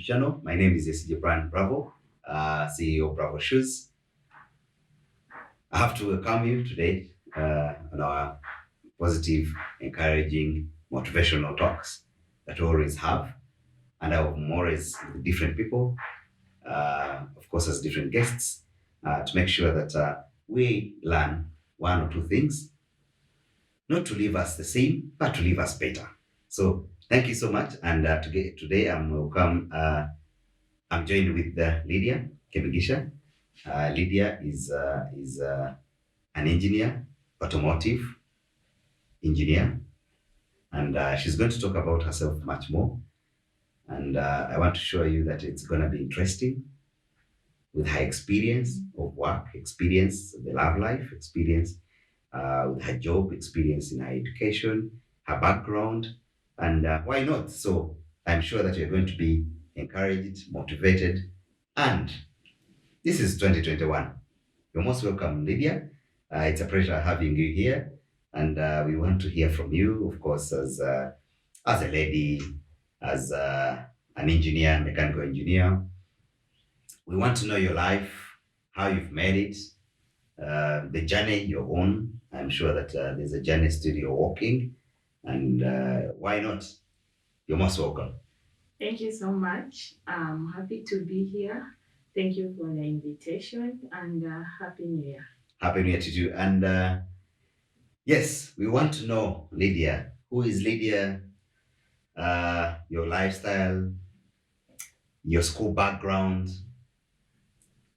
channel. My name is SJ Brian Bravo, CEO of Bravo Shoes. I have to welcome you today on our positive, encouraging, motivational talks that we always have. And I have more as different people, of course, as different guests, to make sure that we learn one or two things, not to leave us the same, but to leave us better. So thank you so much. And today I'm welcome. I'm joined with Lydia Kebigisha. Lydia is an engineer, automotive engineer, and she's going to talk about herself much more. And I want to show you that it's going to be interesting with her experience of work, experience of the love life, experience with her job, experience in her education, her background, and why not? So I'm sure that you're going to be encouraged, motivated, and this is 2021. You're most welcome, Lydia. It's a pleasure having you here, and we want to hear from you, of course, as a lady, as an engineer, mechanical engineer. We want to know your life, how you've made it, the journey you're on. I'm sure that there's a journey still you're walking, and why not? You're most welcome. Thank you so much. I'm happy to be here. Thank you for the invitation and Happy New Year. Happy New Year to you. And yes, we want to know, Lydia, who is Lydia, your lifestyle, your school background.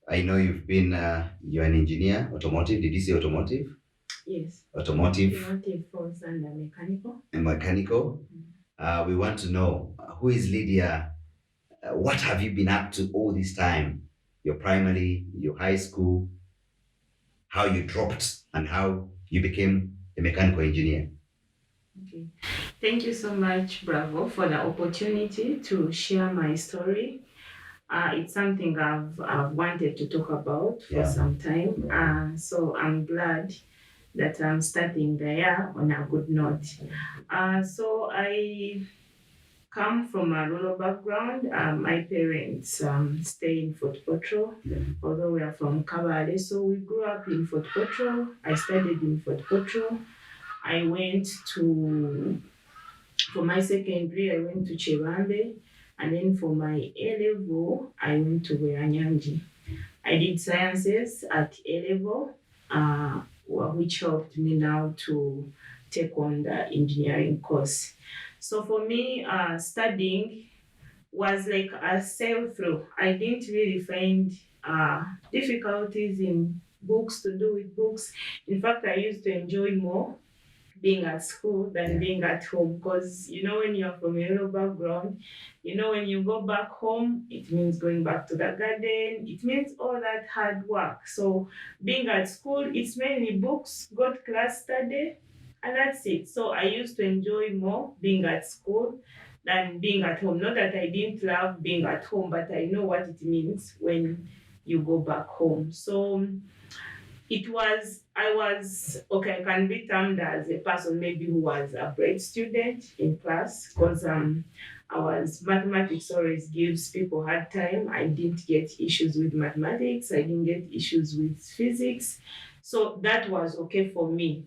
I know you're an engineer, automotive. Did you say automotive? Yes. Automotive. Automotive falls under mechanical. And mechanical. We want to know who is Lydia? What have you been up to all this time? Your primary, your high school, how you dropped, and how you became a mechanical engineer. Okay. Thank you so much, Bravo, for the opportunity to share my story. It's something I've wanted to talk about for some time. So I'm glad that I'm starting the year on a good note. So I come from a rural background. My parents stay in Fort Potro, although we are from Kabale. So we grew up in Fort Potro. I studied in Fort Potro. I went for my secondary, I went to Chebambe. And then for my A level, I went to Weranyanji. I did sciences at A level, which helped me now to take on the engineering course. So for me, studying was like a sail through. I didn't really find difficulties in books to do with books. In fact, I used to enjoy more being at school than being at home, because when you're from a rural background, when you go back home, it means going back to the garden, it means all that hard work. So being at school, it's mainly books, go to class, study, and that's it. So I used to enjoy more being at school than being at home. Not that I didn't love being at home, but I know what it means when you go back home. So I can be termed as a person maybe who was a bright student in class, because mathematics always gives people hard time. I didn't get issues with mathematics. I didn't get issues with physics. So that was okay for me.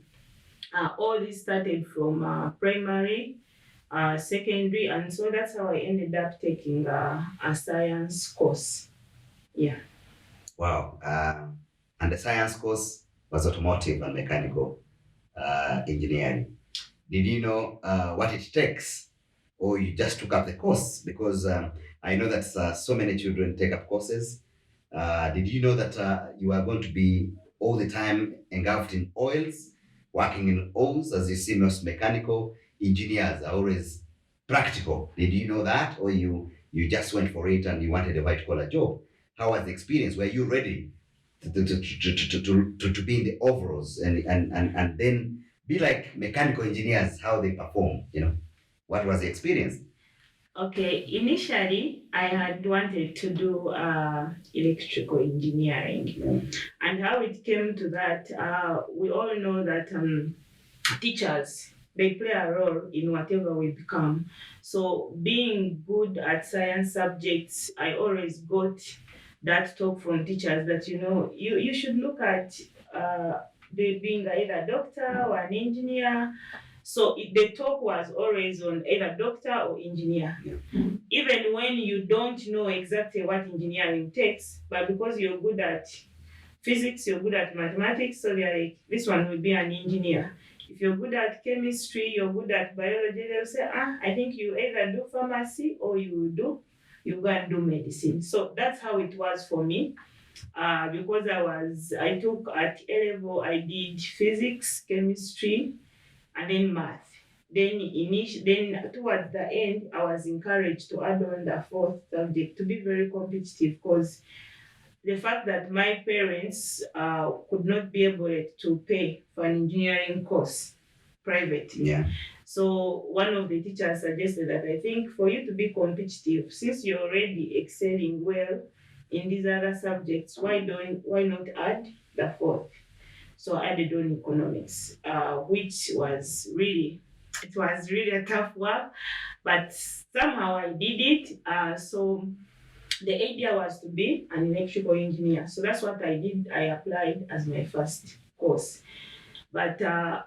All this started from primary, secondary, and so that's how I ended up taking a science course. Yeah. Wow. And the science course was automotive and mechanical engineering. Did you know what it takes, or you just took up the course? Because I know that so many children take up courses. Did you know that you are going to be all the time engulfed in oils, working in oils? As you see, most mechanical engineers are always practical. Did you know that, or you just went for it and you wanted a white collar job? How was the experience? Were you ready to be in the overalls and then be like mechanical engineers, how they perform? What was the experience? Okay, initially I had wanted to do electrical engineering, and how it came to that, we all know that teachers they play a role in whatever we become. So being good at science subjects, I always got that talk from teachers that you should look at being either a doctor or an engineer. So the talk was always on either doctor or engineer. Yeah. Even when you don't know exactly what engineering takes, but because you're good at physics, you're good at mathematics, so they're like, this one will be an engineer. If you're good at chemistry, you're good at biology, they'll say, I think you either do pharmacy or you go and do medicine. So that's how it was for me. Because I took at A level, I did physics, chemistry, and then math. Then towards the end, I was encouraged to add on the fourth subject to be very competitive, because the fact that my parents could not be able to pay for an engineering course privately. Yeah. So one of the teachers suggested that, I think for you to be competitive, since you're already excelling well in these other subjects, why not add the fourth? So I added on economics, which was really a tough work, but somehow I did it. So the idea was to be an electrical engineer. So that's what I did. I applied as my first course. But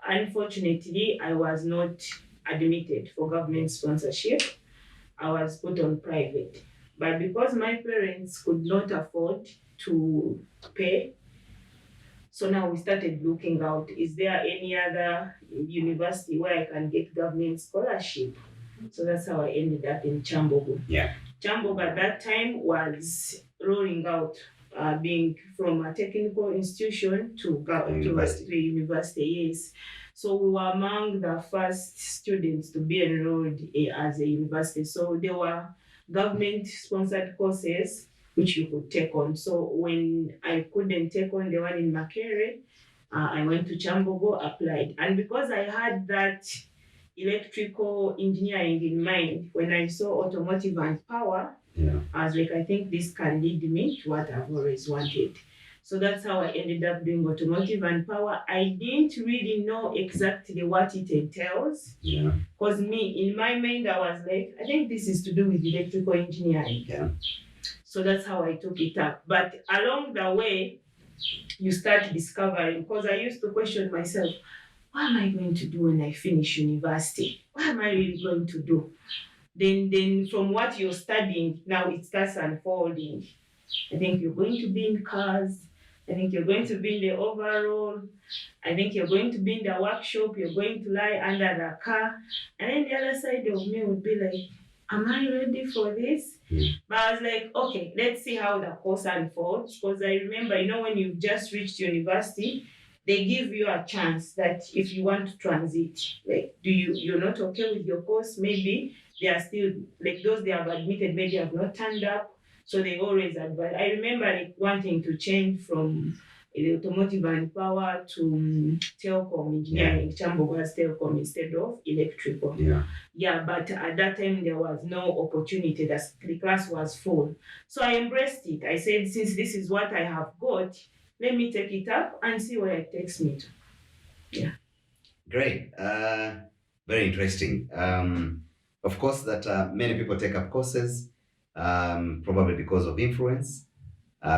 unfortunately, I was not admitted for government sponsorship. I was put on private. But because my parents could not afford to pay, so now we started looking out, is there any other university where I can get government scholarship? So that's how I ended up in Chambogo. Yeah. Chambogo at that time was rolling out, being from a technical institution to University. the university, yes. So we were among the first students to be enrolled as a university. So there were government-sponsored courses which you could take on. So when I couldn't take on the one in Makerere, I went to Chambogo, applied. And because I had that electrical engineering in mind, when I saw automotive and power, Yeah. I was like, I think this can lead me to what I've always wanted. So that's how I ended up doing automotive and power. I didn't really know exactly what it entails. Yeah. Because in my mind, I was like, I think this is to do with electrical engineering. Yeah. So that's how I took it up. But along the way, you start discovering, because I used to question myself, what am I going to do when I finish university? What am I really going to do? Then from what you're studying, now it starts unfolding. I think you're going to be in cars. I think you're going to be in the overall. I think you're going to be in the workshop. You're going to lie under the car. And then the other side of me would be like, am I ready for this? But I was like, okay, let's see how the course unfolds. Because I remember, when you've just reached university, they give you a chance that if you want to transit, like, you're not okay with your course, maybe they are still, like, those they have admitted maybe have not turned up. So they always advise. I remember like wanting to change from the automotive and power to telecom engineering. Chambogo has telecom instead of electrical. Yeah, but at that time there was no opportunity. The class was full. So I embraced it. I said, since this is what I have got, let me take it up and see where it takes me to. Yeah. Great. Very interesting. Of course, that many people take up courses, probably because of influence,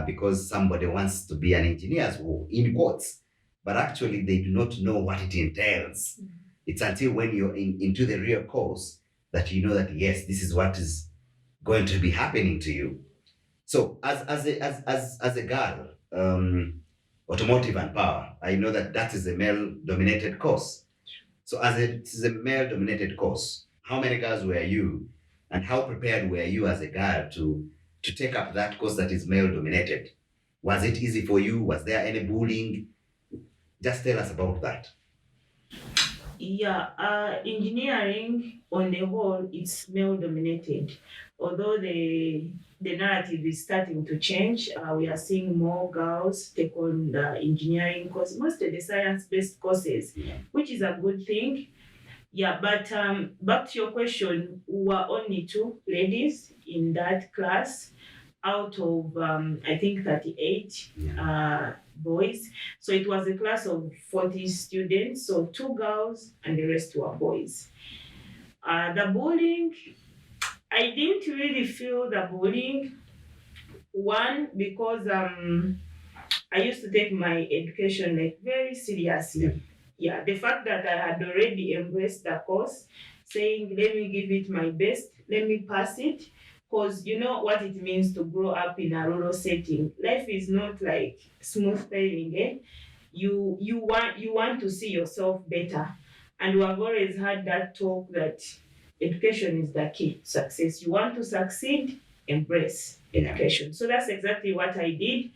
because somebody wants to be an engineer, in quotes, but actually they do not know what it entails. Mm-hmm. It's until when you're into the real course that you know that, yes, this is what is going to be happening to you. So as a girl, automotive and power, I know that is a male-dominated course. So as it is a male-dominated course, how many girls were you, and how prepared were you as a girl to take up that course that is male-dominated? Was it easy for you? Was there any bullying? Just tell us about that. Yeah, engineering on the whole, it's male-dominated. Although the narrative is starting to change, we are seeing more girls take on the engineering course, mostly the science-based courses, which is a good thing. Yeah, but back to your question, we were only 2 ladies in that class out of, I think, 38. boys. So it was a class of 40 students, so two girls and the rest were boys. The bullying, I didn't really feel the bullying. One, because I used to take my education like very Yeah. seriously. Yeah, the fact that I had already embraced the course, saying, let me give it my best, let me pass it. Because you know what it means to grow up in a rural setting. Life is not like smooth sailing, eh? You want to see yourself better. And we have always had that talk that education is the key to success. You want to succeed, embrace Yeah. education. So that's exactly what I did.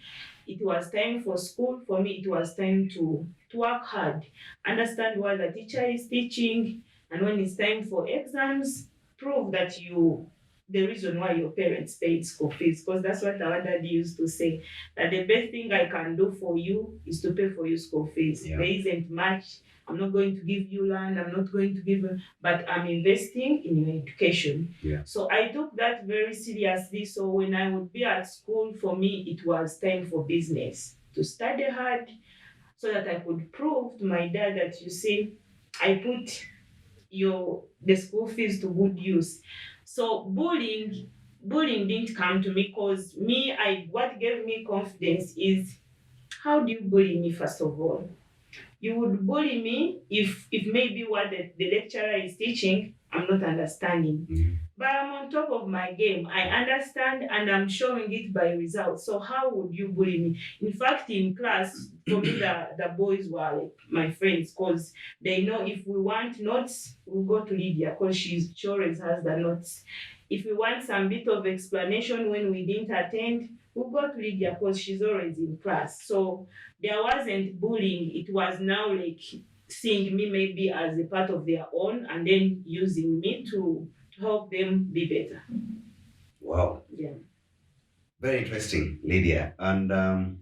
It was time for school. For me, it was time to work hard, understand what the teacher is teaching, and when it's time for exams, prove that you the reason why your parents paid school fees. Because that's what our daddy used to say, that the best thing I can do for you is to pay for your school fees. Yeah. There isn't much. I'm not going to give you land. I'm not going to give you, but I'm investing in your education. Yeah. So I took that very seriously. So when I would be at school, for me, it was time for business to study hard so that I could prove to my dad that, you see, I put the school fees to good use. So bullying didn't come to me because me, I what gave me confidence is, how do you bully me first of all? You would bully me if maybe what the lecturer is teaching I'm not understanding. Mhm. But I'm on top of my game. I understand and I'm showing it by results. So how would you bully me? In fact, in class, for me, the boys were like my friends because they know if we want notes, we'll go to Lydia because she always has the notes. If we want some bit of explanation when we didn't attend, we'll go to Lydia because she's always in class. So there wasn't bullying. It was now like seeing me maybe as a part of their own and then using me to help them be better. Wow. Yeah. Very interesting, Lydia. And I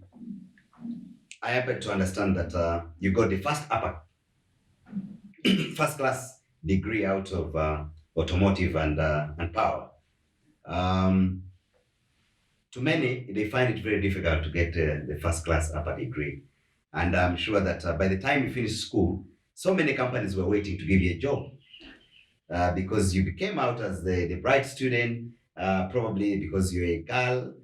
happen to understand that you got the first class degree out of automotive and power. Um, to many, they find it very difficult to get the first class upper degree. And I'm sure that by the time you finish school, so many companies were waiting to give you a job because you became out as the bright student, probably because you're a girl.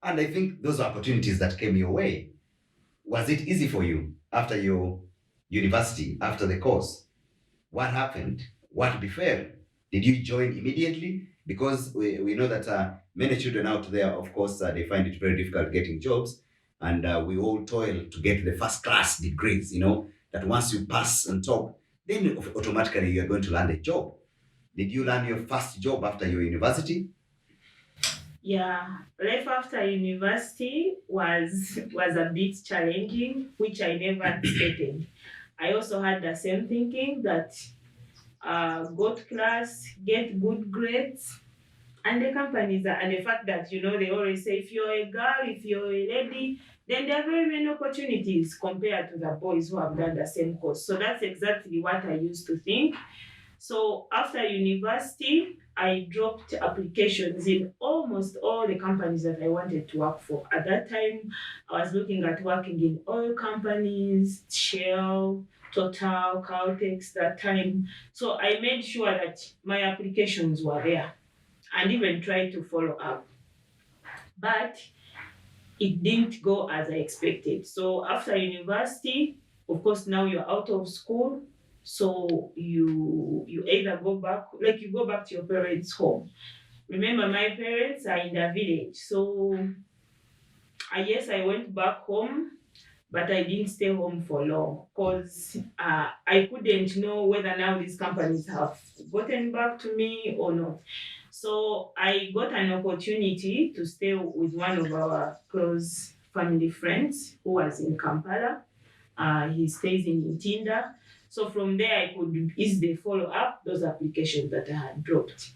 And I think those are opportunities that came your way. Was it easy for you after your university, after the course? What happened? What befell? Did you join immediately? Because we know that many children out there, of course, they find it very difficult getting jobs. And we all toil to get the first class degrees, that once you pass on top, then automatically you're going to land a job. Did you land your first job after your university? Yeah. Life after university was a bit challenging, which I never anticipated. I also had the same thinking that go to class, get good grades, and the companies are, and the fact that they always say if you're a girl, if you're a lady, then there are very many opportunities compared to the boys who have done the same course. So that's exactly what I used to think. So after university, I dropped applications in almost all the companies that I wanted to work for. At that time, I was looking at working in oil companies, Shell, Total, Caltex, that time. So I made sure that my applications were there and even tried to follow up. But it didn't go as I expected. So after university, of course, now you're out of school. So you either go back, like you go back to your parents' home. Remember, my parents are in the village. So I guess I went back home, but I didn't stay home for long because I couldn't know whether now these companies have gotten back to me or not. So I got an opportunity to stay with one of our close family friends who was in Kampala. He stays in Ntinda. So from there, I could easily follow up those applications that I had dropped.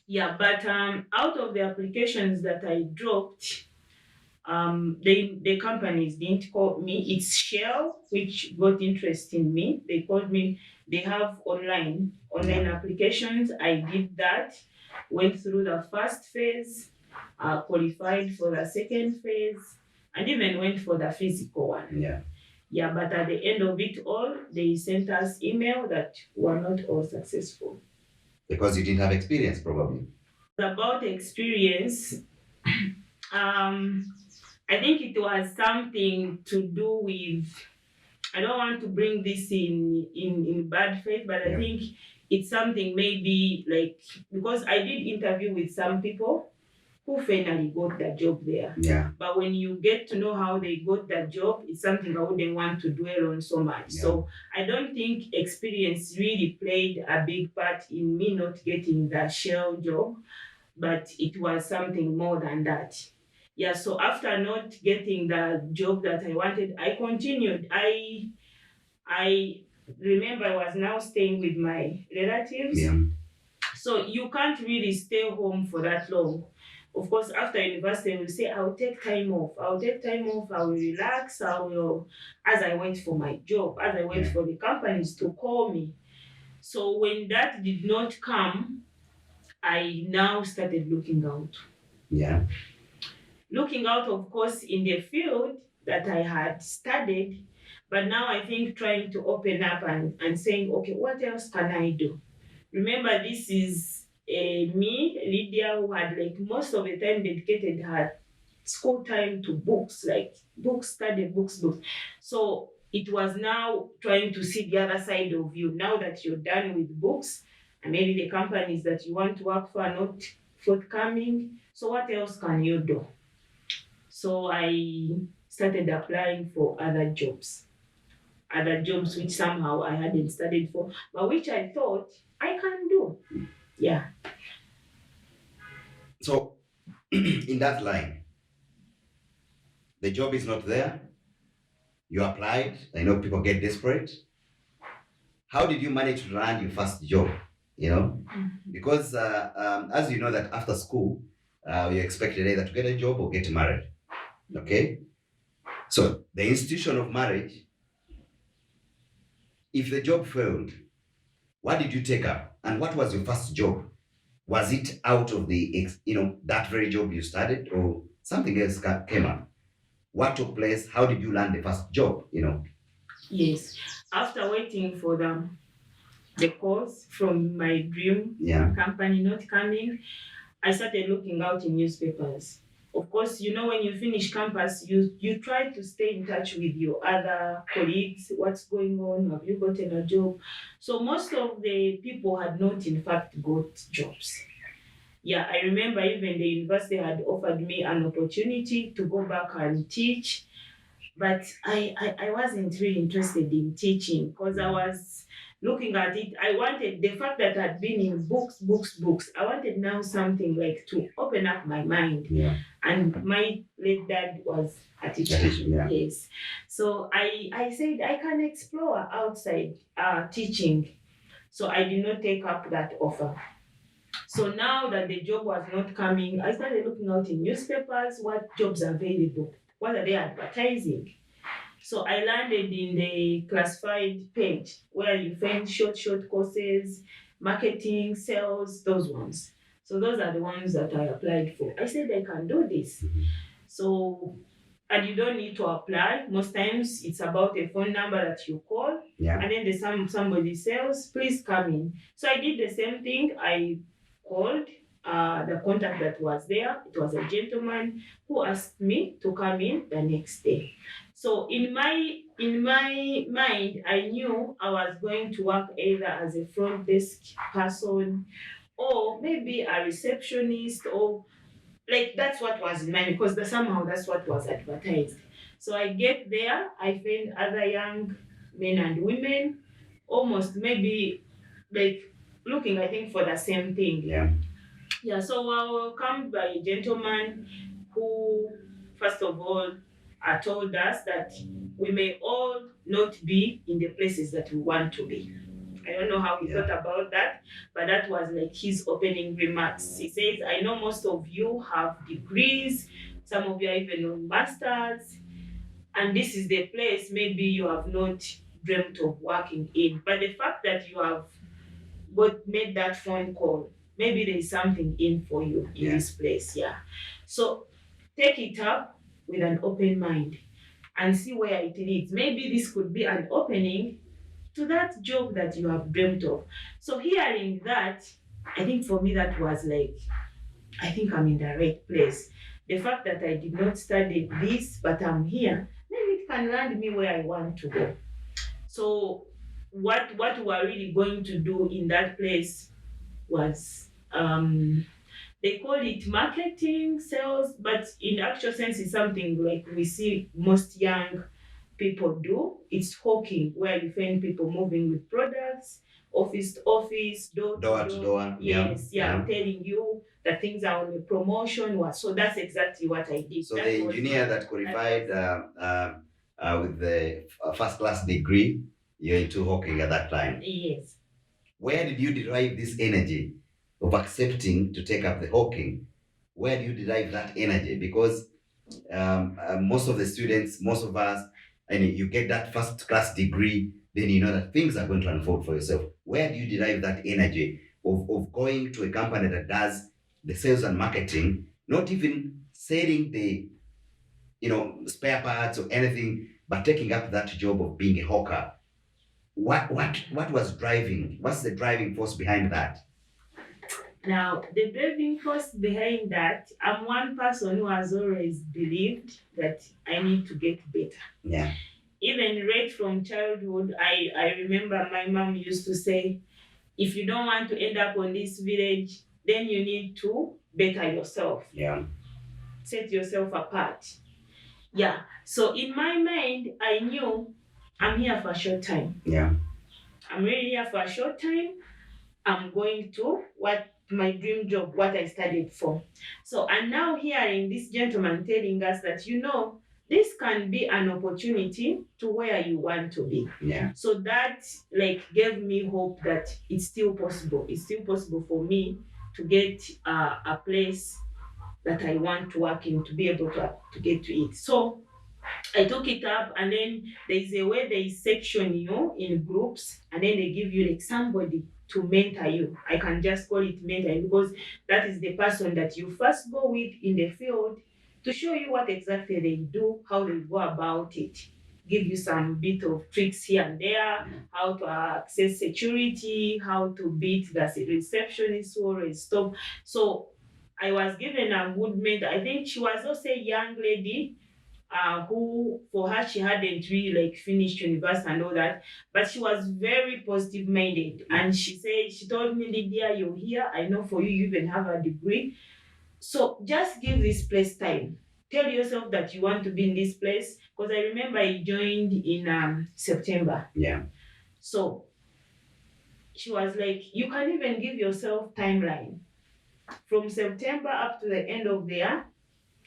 Yeah, but out of the applications that I dropped, the companies didn't call me. It's Shell which got interest in me. They called me. They have online Yeah. applications. I did that. Went through the first phase, qualified for the second phase, and even went for the physical one. Yeah. Yeah, but at the end of it all, they sent us email that we're not all successful. Because you didn't have experience, probably. About experience, um, I think it was something to do with. I don't want to bring this in bad faith, but I Yeah. think it's something maybe like because I did interview with some people who finally got the job there. Yeah. But when you get to know how they got that job, it's something I wouldn't want to dwell on so much. Yeah. So I don't think experience really played a big part in me not getting the shell job, but it was something more than that. Yeah, so after not getting the job that I wanted, I continued. I remember I was now staying with my relatives. Yeah. So you can't really stay home for that long. Of course, after university, I will say, I'll take time off. I'll take time off. I will relax. I will, as I wait for my job, as I wait Yeah. for the companies to call me. So when that did not come, I now started looking out. Yeah. Looking out, of course, in the field that I had studied, but now I think trying to open up and saying, okay, what else can I do? Remember, this is me, Lydia, who had like most of the time dedicated her school time to books, like books, study books. So it was now trying to see the other side of you. Now that you're done with books, and maybe the companies that you want to work for are not forthcoming. So what else can you do? So I started applying for other jobs which somehow I hadn't studied for, but which I thought I can do. Yeah. So, in that line, the job is not there. You applied. I know people get desperate. How did you manage to land your first job? You know, because as you know that after school, you're expected either to get a job or get married. Okay, so the institution of marriage, if the job failed, what did you take up, and what was your first job? Was it out of that very job you started, or something else came up? What took place? How did you land the first job? Yes. After waiting for the calls from my dream Yeah. company not coming, I started looking out in newspapers. Of course, when you finish campus, you try to stay in touch with your other colleagues. What's going on? Have you gotten a job? So most of the people had not, in fact, got jobs. Yeah, I remember even the university had offered me an opportunity to go back and teach, but I wasn't really interested in teaching because I was looking at it. I wanted the fact that I'd been in books. I wanted now something like to open up my mind. Yeah. And my late dad was a teacher. Yeah. Yes. So I said I can explore outside teaching. So I did not take up that offer. So now that the job was not coming, I started looking out in newspapers, what jobs are available, what are they advertising. So I landed in the classified page where you find short courses, marketing, sales, those ones. So those are the ones that I applied for. I said I can do this. So, and you don't need to apply. Most times it's about a phone number that you call, Yeah. and then somebody says, please come in. So I did the same thing. I called the contact that was there. It was a gentleman who asked me to come in the next day. So in my mind, I knew I was going to work either as a front desk person or maybe a receptionist, or like that's what was in mind because somehow that's what was advertised. So I get there, I find other young men and women, almost maybe like looking, I think, for the same thing. Yeah. Yeah, so I was welcomed by a gentleman who, first of all, told us that we may all not be in the places that we want to be. I don't know how he Yeah. thought about that, but that was like his opening remarks. He says, I know most of you have degrees, some of you are even on masters, and this is the place maybe you have not dreamt of working in. But the fact that you have made that phone call, maybe there is something in for you in Yeah. this place. Yeah. So take it up. with an open mind and see where it leads. Maybe this could be an opening to that job that you have dreamt of. So hearing that, I think for me that was like, I think I'm in the right place. The fact that I did not study this, but I'm here, maybe it can land me where I want to go. So what we are really going to do in that place was they call it marketing, sales, but in actual sense it's something like we see most young people do. It's hawking, where you find people moving with products, office to office, door Door to to door. door. Yes, yeah, telling you that things are on a promotion. So that's exactly what I did. So That the was engineer my- that qualified with the first class degree, you're into hawking at that time. Yes. Where did you derive this energy of accepting to take up the hawking? Where do you derive that energy? Because most of the students, most of us, and you get that first class degree, then you know that things are going to unfold for yourself. Where do you derive that energy of going to a company that does the sales and marketing, not even selling the spare parts or anything, but taking up that job of being a hawker? What was driving? What's the driving force behind that? Now, the driving force behind that, I'm one person who has always believed that I need to get better. Yeah. Even right from childhood, I remember my mom used to say, if you don't want to end up on this village, then you need to better yourself. Yeah. Set yourself apart. Yeah. So in my mind, I knew I'm here for a short time. Yeah. I'm really here for a short time. I'm going to what my dream job, what I studied for. So, and now hearing this gentleman telling us that, this can be an opportunity to where you want to be. Yeah. So that like gave me hope that it's still possible. It's still possible for me to get a place that I want to work in, to be able to get to it. So I took it up, and then there's a way they section you in groups, and then they give you like somebody to mentor you. I can just call it mentoring because that is the person that you first go with in the field to show you what exactly they do, how they go about it, give you some bit of tricks here and there, how to access security, how to beat the receptionist who always stop. So I was given a good mentor. I think she was also a young lady who for her she hadn't really like finished university and all that, but she was very positive minded, and she told me, Lydia, you're here, I know for you you even have a degree, so just give this place time. Tell yourself that you want to be in this place, because I remember I joined in September. Yeah. So she was like, you can even give yourself timeline from September up to the end of the year.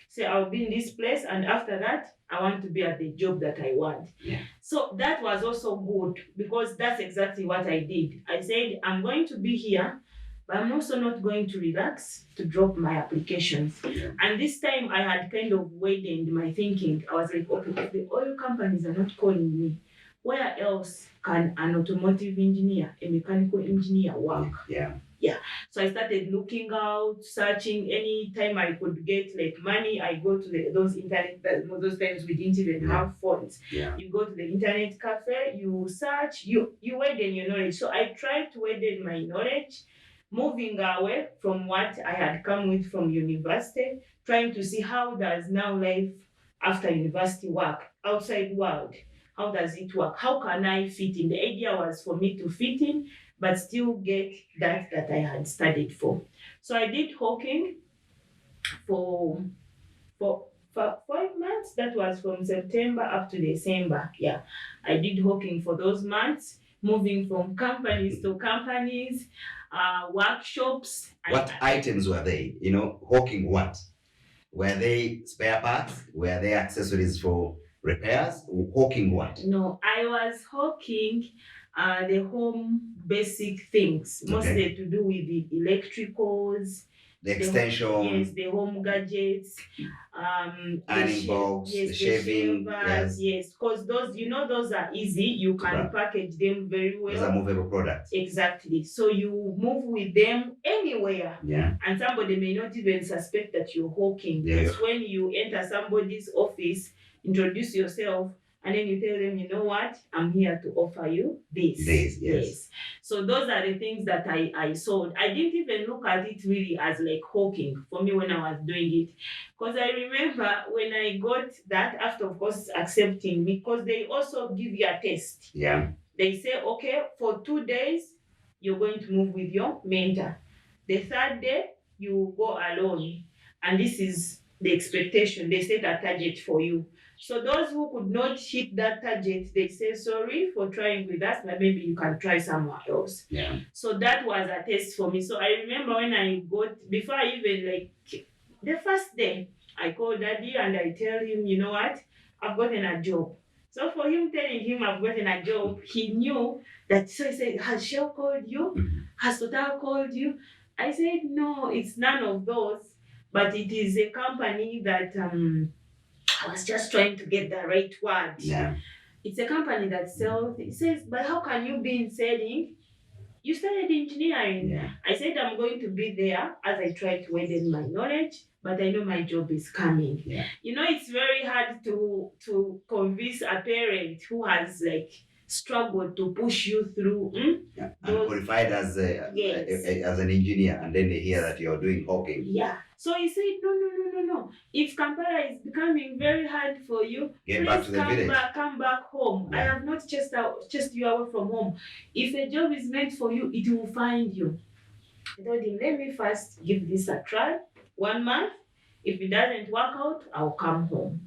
Say I'll be in this place, and after that I want to be at the job that I want. Yeah. So that was also good because that's exactly what I did. I said I'm going to be here, but I'm also not going to relax to drop my applications. Yeah. And this time I had kind of widened my thinking. I was like, okay, if the oil companies are not calling me, where else can an automotive engineer, a mechanical engineer work? Yeah. Yeah. So I started looking out, searching. Any time I could get like money, I go to those internet. Those times we didn't even have phones. Yeah. You go to the internet cafe, you search, you widen your knowledge. So I tried to widen my knowledge, moving away from what I had come with from university, trying to see how does now life after university work, outside world. How does it work? How can I fit in? The idea was for me to fit in, but still get that I had studied for. So I did hawking for 5 months. That was from September up to December. Yeah, I did hawking for those months, moving from companies to companies, workshops. What items were they? Hawking what? Were they spare parts? Were they accessories for repairs? Hawking what? No, I was hawking the home basic things, mostly to do with the electricals, The yes, extension, the home gadgets, ironing box, the yes, the shaving, shavers, yes, yes, because those, those are easy. You to can buy. package them very Those are well. movable products. Exactly. So you move with them anywhere. Yeah. And somebody may not even suspect that you're hawking. Yeah. It's when you enter somebody's office, introduce yourself, and then you tell them, you know what, I'm here to offer you this. This, yes. So those are the things that I sold. I didn't even look at it really as like hawking for me when I was doing it. Because I remember when I got that, after of course accepting me, because they also give you a test. Yeah. They say, okay, for 2 days, you're going to move with your mentor. The third day, you go alone. And this is the expectation. They set a target for you. So those who could not hit that target, they say, sorry for trying with us, but maybe you can try somewhere else. Yeah. So that was a test for me. So I remember when I got, before I even like, the first day, I called daddy and I tell him, you know what, I've gotten a job. So for him telling him I've gotten a job, he knew that. So he said, has Shell called you? Mhm. Has Total called you? I said, no, it's none of those. But it is a company that I was just trying to get the right word. Yeah. It's a company that sells. He says, but how can you be in selling? You studied engineering. Yeah. I said I'm going to be there as I try to widen my knowledge, but I know my job is coming. Yeah. It's very hard to convince a parent who has like struggled to push you through. Yeah. And Those, qualified as yes. as an engineer, and then they hear that you're doing hawking. Yeah. So he said, no, no, no, no, no. If Kampala is becoming very hard for you, Get back to the village. come back home. I Yeah. have not chased you away from home. If a job is meant for you, it will find you. I told him, let me first give this a try. 1 month. If it doesn't work out, I'll come home.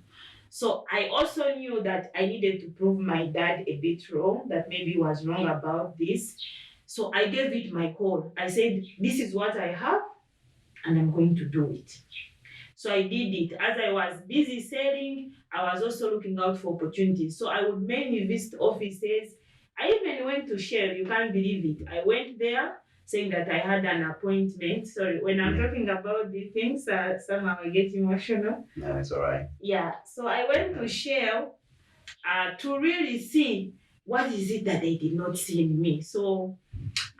So I also knew that I needed to prove my dad a bit wrong, that maybe he was wrong about this. So I gave it my call. I said, this is what I have, and I'm going to do it. So I did it. As I was busy selling, I was also looking out for opportunities. So I would mainly visit offices. I even went to Shell. You can't believe it. I went there saying that I had an appointment. Sorry, when I'm talking about these things, somehow I get emotional. No, it's all right. Yeah. So I went to Shell to really see what is it that they did not see in me. So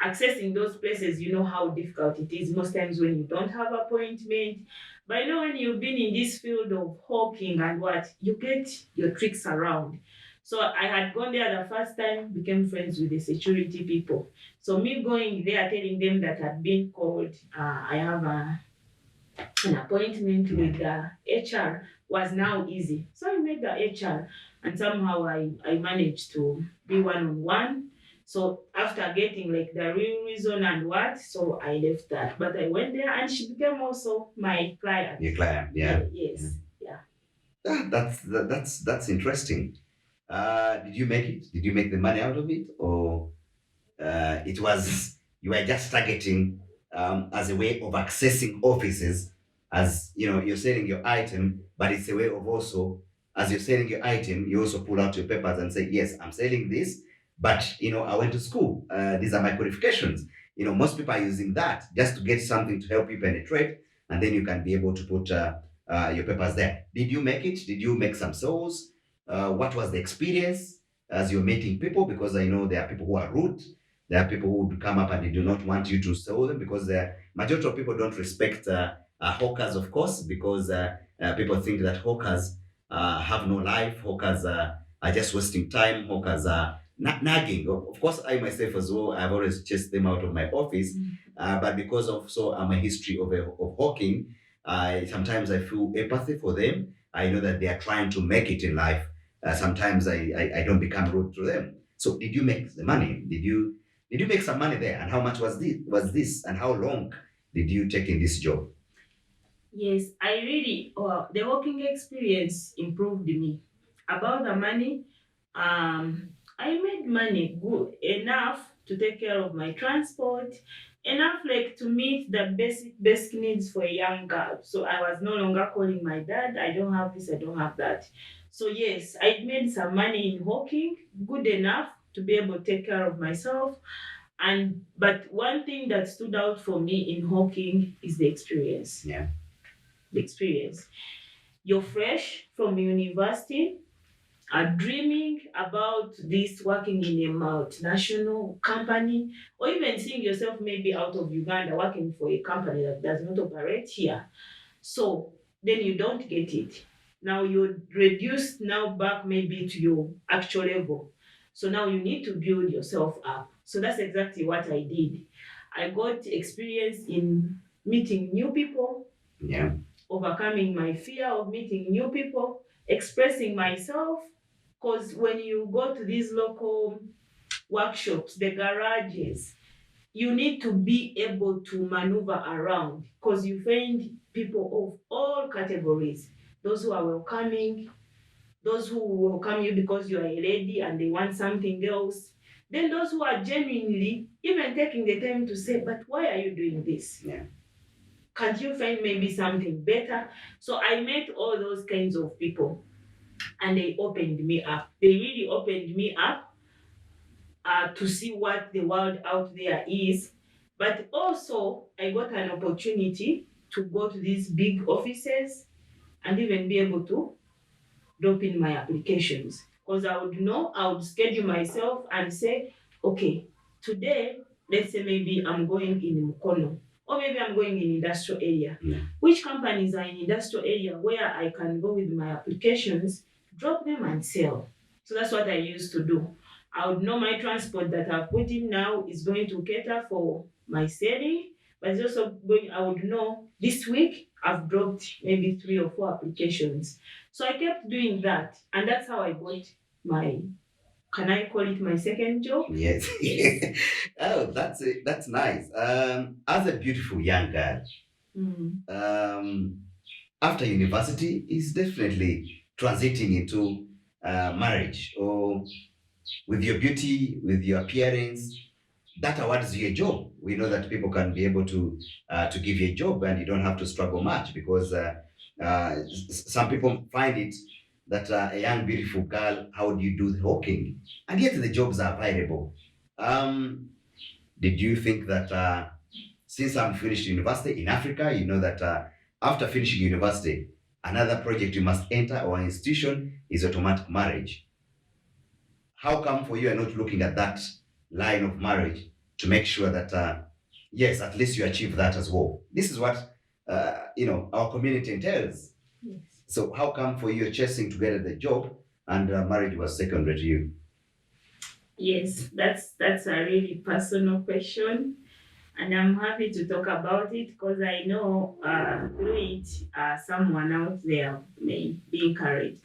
accessing those places, you know how difficult it is most times when you don't have appointment. But when you've been in this field of hawking and what, you get your tricks around. So I had gone there the first time, became friends with the security people. So me going there, telling them that I'd been called, I have an appointment with the HR was now easy. So I met the HR and somehow I managed to be one-on-one. So after getting like the real reason and what, so I left that. But I went there and she became also my client. Your client, yeah. Yes. Yeah. That's interesting. Did you make it? Did you make the money out of it, or it was you were just targeting as a way of accessing offices, as you're selling your item, but it's a way of also, as you're selling your item, you also pull out your papers and say, yes, I'm selling this, but I went to school. These are my qualifications. Most people are using that just to get something to help you penetrate, and then you can be able to put your papers there. Did you make it? Did you make some sales? What was the experience as you're meeting people? Because I know there are people who are rude. There are people who would come up and they do not want you to sell them, because the majority of people don't respect hawkers, of course, because people think that hawkers have no life. Hawkers are just wasting time. Hawkers are nagging. Of course, I myself as well, I've always chased them out of my office. But because of my history of hawking, sometimes I feel empathy for them. I know that they are trying to make it in life. Sometimes I don't become rude to them. So did you make the money? Did you make some money there? And how much was this? And how long did you take in this job? Yes, I really, the working experience improved me. About the money, I made money good enough to take care of my transport, enough like to meet the basic needs for a young girl. So I was no longer calling my dad, I don't have this, I don't have that. So yes, I made some money in hawking, good enough to be able to take care of myself. And but one thing that stood out for me in hawking is the experience. Yeah. The experience. You're fresh from university, are dreaming about this working in a multinational company, or even seeing yourself maybe out of Uganda working for a company that does not operate here. So then you don't get it. Now you're reduced now back maybe to your actual level. So now you need to build yourself up. So that's exactly what I did. I got experience in meeting new people, Yeah. overcoming my fear of meeting new people, expressing myself. Because when you go to these local workshops, the garages, you need to be able to maneuver around because you find people of all categories. Those who are welcoming, those who will welcome you because you are a lady and they want something else. Then those who are genuinely even taking the time to say, but why are you doing this? Yeah. Can't you find maybe something better? So I met all those kinds of people and they opened me up. They really opened me up to see what the world out there is. But also, I got an opportunity to go to these big offices and even be able to drop in my applications. Because I would know, I would schedule myself and say, okay, today, let's say maybe I'm going in Mukono, or maybe I'm going in industrial area. Yeah. Which companies are in industrial area where I can go with my applications, drop them and sell. So that's what I used to do. I would know my transport that I've put in now is going to cater for my selling, but it's also going, I would know this week I've dropped maybe 3 or 4 applications. So I kept doing that, and that's how I got my, can I call it my second job? Yes. Yes. Oh, that's it. That's nice. As a beautiful young girl, Mm. after university is definitely transiting into marriage, or with your beauty, with your appearance, that awards you a job. We know that people can be able to give you a job, and you don't have to struggle much because some people find it that a young beautiful girl, how do you do the hawking? And yet the jobs are available. Um, did you think that since I'm finished university in Africa, you know that after finishing university, another project you must enter or institution is automatic marriage. How come for you are not looking at that line of marriage to make sure that yes, at least you achieve that as well? This is what our community entails. Yes. So how come for you you're chasing to get the job and marriage was secondary to you? Yes, that's a really personal question, and I'm happy to talk about it because I know through it, someone out there may be encouraged.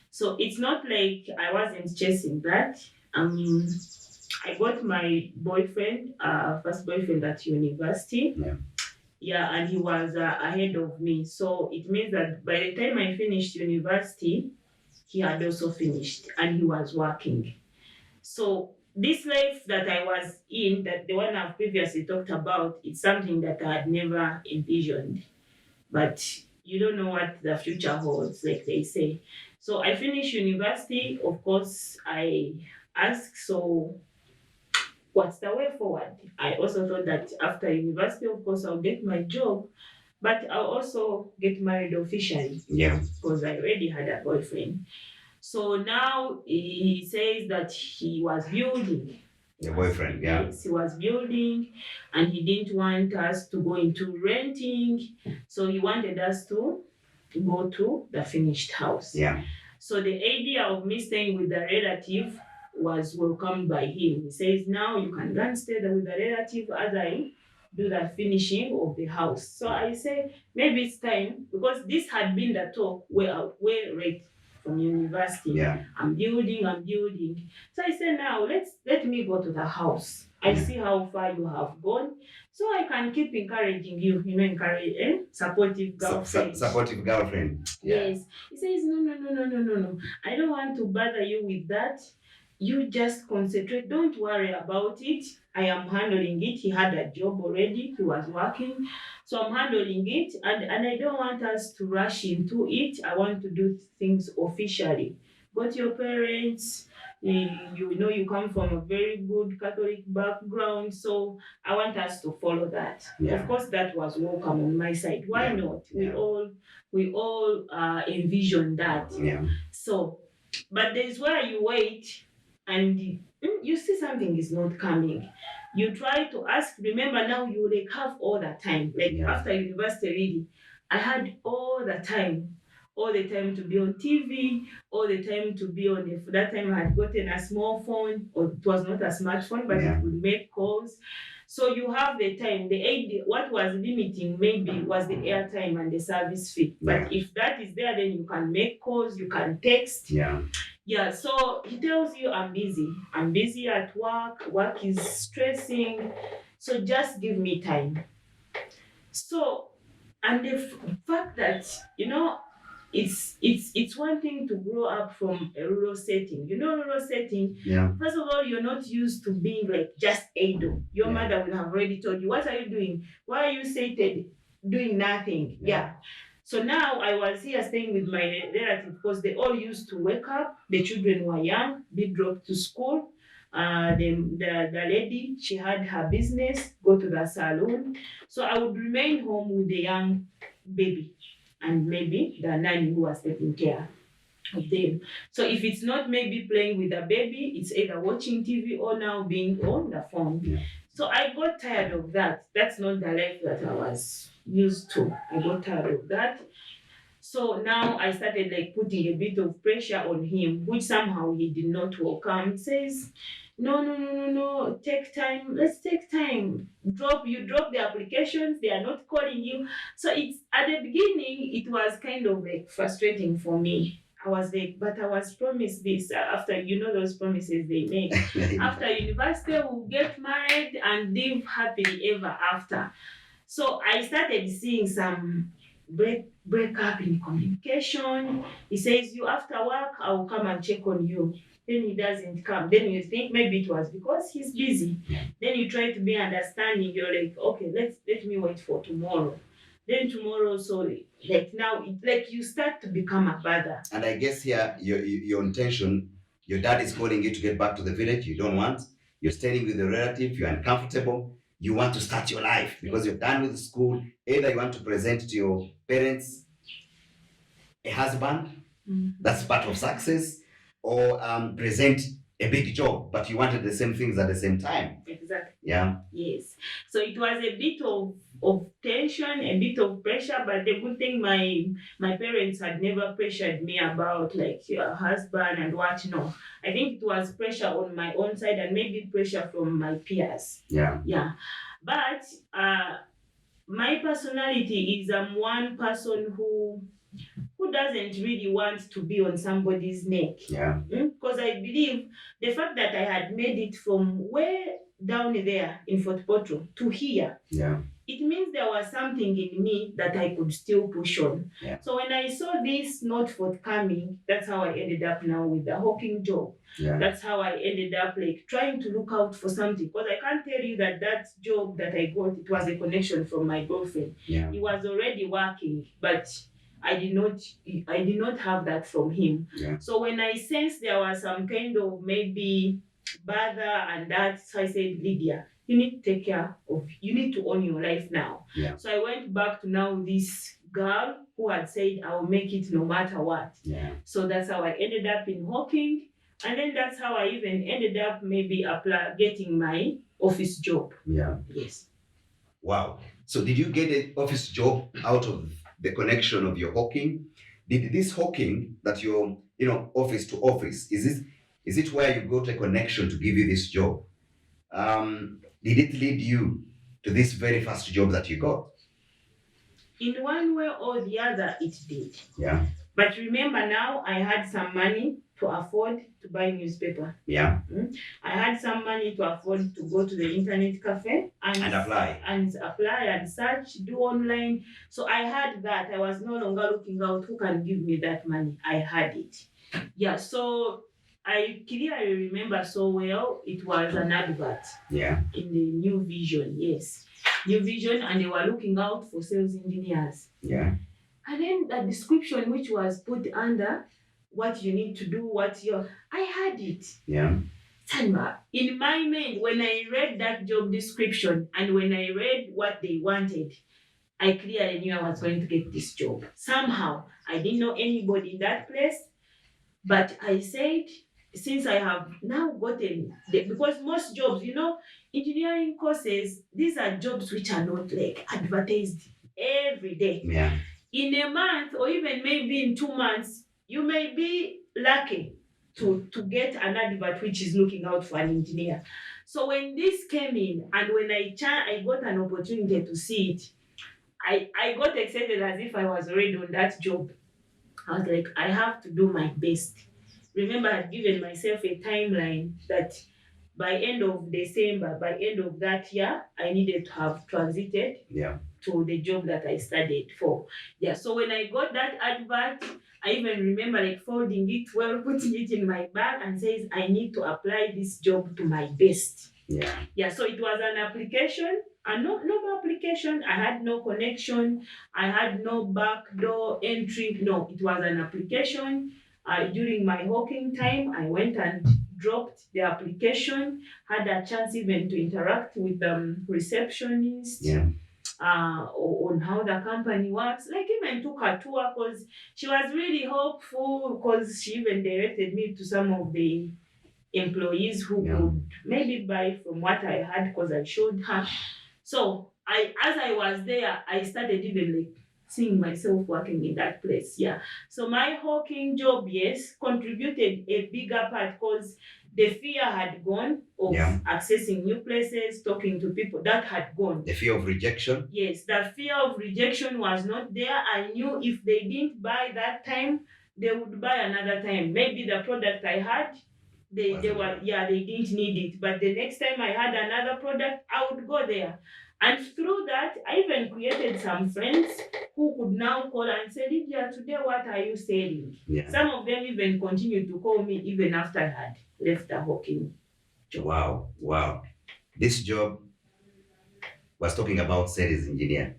So it's not like I wasn't chasing that. I got my boyfriend, first boyfriend at university. Yeah. Yeah, and he was ahead of me. So it means that by the time I finished university, he had also finished and he was working. So this life that I was in, that the one I've previously talked about, it's something that I had never envisioned. But you don't know what the future holds, like they say. So I finished university. Of course, I asked, so what's the way forward? I also thought that after university, of course, I'll get my job, but I'll also get married officially Yeah. because I already had a boyfriend. So now he says that he was building. Your boyfriend, yeah. Yes, he was building and he didn't want us to go into renting. So he wanted us to go to the finished house. Yeah. So the idea of me staying with the relative was welcomed by him. He says, now you can go and stay there with the relative as I do the finishing of the house. So I say, maybe it's time, because this had been the talk where right from university. Yeah. I'm building, I'm building. So I said, now let me go to the house. I see how far you have gone. So I can keep encouraging you, encourage supportive girlfriend. Supportive girlfriend. Yeah. Yes. He says, no, no, no, no, no, no, no. I don't want to bother you with that. You just concentrate. Don't worry about it. I am handling it. He had a job already. He was working. So I'm handling it. And I don't want us to rush into it. I want to do things officially. Go to your parents, You know you come from a very good Catholic background, so I want us to follow that. Yeah. Of course, that was welcome on my side. Why Yeah. not? Yeah. We all envision that. Yeah. So, but there's where you wait and you see something is not coming. You try to ask. Remember now you like have all the time. Like Yeah. after university, really, I had all the time to be on TV, all the time to be on the. For that time, I had gotten a small phone, or it was not a smartphone, but Yeah. it would make calls. So you have the time. The aid, what was limiting maybe was the airtime and the service fee. Yeah. But if that is there, then you can make calls, you can text. Yeah. Yeah, so he tells you, I'm busy. I'm busy at work. Work is stressing. So just give me time. So, and the fact that, it's one thing to grow up from a rural setting. Rural setting, Yeah. first of all, you're not used to being like just idle. Your Yeah. mother will have already told you, what are you doing? Why are you seated doing nothing? Yeah. So now I was here staying with my relative because they all used to wake up. The children were young, be dropped to school. The lady, she had her business, go to the salon. So I would remain home with the young baby and maybe the nanny who was taking care of them. So if it's not maybe playing with the baby, it's either watching TV or now being on the phone. Yeah. So I got tired of that. That's not the life that I was used to. I got tired of that. So now I started like putting a bit of pressure on him, which somehow he did not welcome. He says, no, no, no, no, no, take time. Let's take time. You drop the applications, they are not calling you. So it's at the beginning, it was kind of like frustrating for me. I was like, but I was promised this after those promises they make. After university, we'll get married and live happily ever after. So I started seeing some break up in communication. He says, you after work, I will come and check on you. Then he doesn't come. Then you think maybe it was because he's busy. Then you try to be understanding. You're like, okay, let me wait for tomorrow. Then tomorrow, so like now, like you start to become a bother. And I guess here your intention, your dad is calling you to get back to the village. You don't want. You're staying with a relative. You're uncomfortable. You want to start your life because you're done with school. Either you want to present to your parents a husband, that's part of success, or present a big job, but you wanted the same things at the same time. Exactly. Yeah. Yes. So it was a bit of tension, a bit of pressure, but the good thing my parents had never pressured me about like your husband and what. No. I think it was pressure on my own side and maybe pressure from my peers. Yeah. Yeah. But my personality is one person who doesn't really want to be on somebody's neck. Yeah. Because I believe the fact that I had made it from way down there in Fort Portal to here, Yeah. it means there was something in me that I could still push on. Yeah. So when I saw this not forthcoming, that's how I ended up now with the hawking job. Yeah. That's how I ended up like trying to look out for something. Because I can't tell you that job that I got, it was a connection from my girlfriend. Yeah. He was already working, but I did not have that from him. Yeah. So when I sensed there was some kind of maybe bother and that, so I said, Lydia, you need to own your life now. Yeah. So I went back to now this girl who had said I will make it no matter what. Yeah. So that's how I ended up in hawking. And then that's how I even ended up maybe getting my office job. Yeah. Yes. Wow. So did you get an office job out of the connection of your hawking? Did this hawking that you're, office to office, is it where you got a connection to give you this job? Did it lead you to this very first job that you got? In one way or the other, it did. Yeah. But remember now, I had some money to afford to buy newspaper. Yeah. I had some money to afford to go to the internet cafe And apply. And apply and search, do online. So I had that. I was no longer looking out who can give me that money. I had it. Yeah, so I clearly remember so well, it was an advert. Yeah. In the New Vision, yes. New Vision, and they were looking out for sales engineers. Yeah. And then the description which was put under what you need to do, I had it. Yeah. In my mind, when I read that job description and when I read what they wanted, I clearly knew I was going to get this job. Somehow, I didn't know anybody in that place, but I said, since I have now gotten because most jobs, engineering courses, these are jobs which are not like advertised every day. Yeah. In a month or even maybe in 2 months, you may be lucky to get an advert which is looking out for an engineer. So when this came in and when I got an opportunity to see it, I got excited as if I was already on that job. I was like, I have to do my best. Remember, I had given myself a timeline that by end of December, by end of that year, I needed to have transited Yeah. to the job that I studied for. Yeah. So when I got that advert, I even remember like folding it well, putting it in my bag, and says I need to apply this job to my best. Yeah. Yeah. So it was an application, a normal application. I had no connection. I had no backdoor entry. No, it was an application. During my hawking time, I went and dropped the application, had a chance even to interact with the receptionist. Yeah. On how the company works, like even took a tour because she was really helpful because she even directed me to some of the employees who Yeah. could maybe buy from what I had because I showed her. So as I was there, I started even like seeing myself working in that place. Yeah. So my hawking job, yes, contributed a bigger part because the fear had gone of Yeah. accessing new places, talking to people. That had gone. The fear of rejection. Yes, the fear of rejection was not there. I knew if they didn't buy that time, they would buy another time. Maybe the product I had, they didn't need it. But the next time I had another product, I would go there. And through that, I even created some friends who could now call and say, Lydia, today what are you selling? Yeah. Some of them even continued to call me even after I had left the hawking job. Wow. Wow. This job was talking about sales engineer,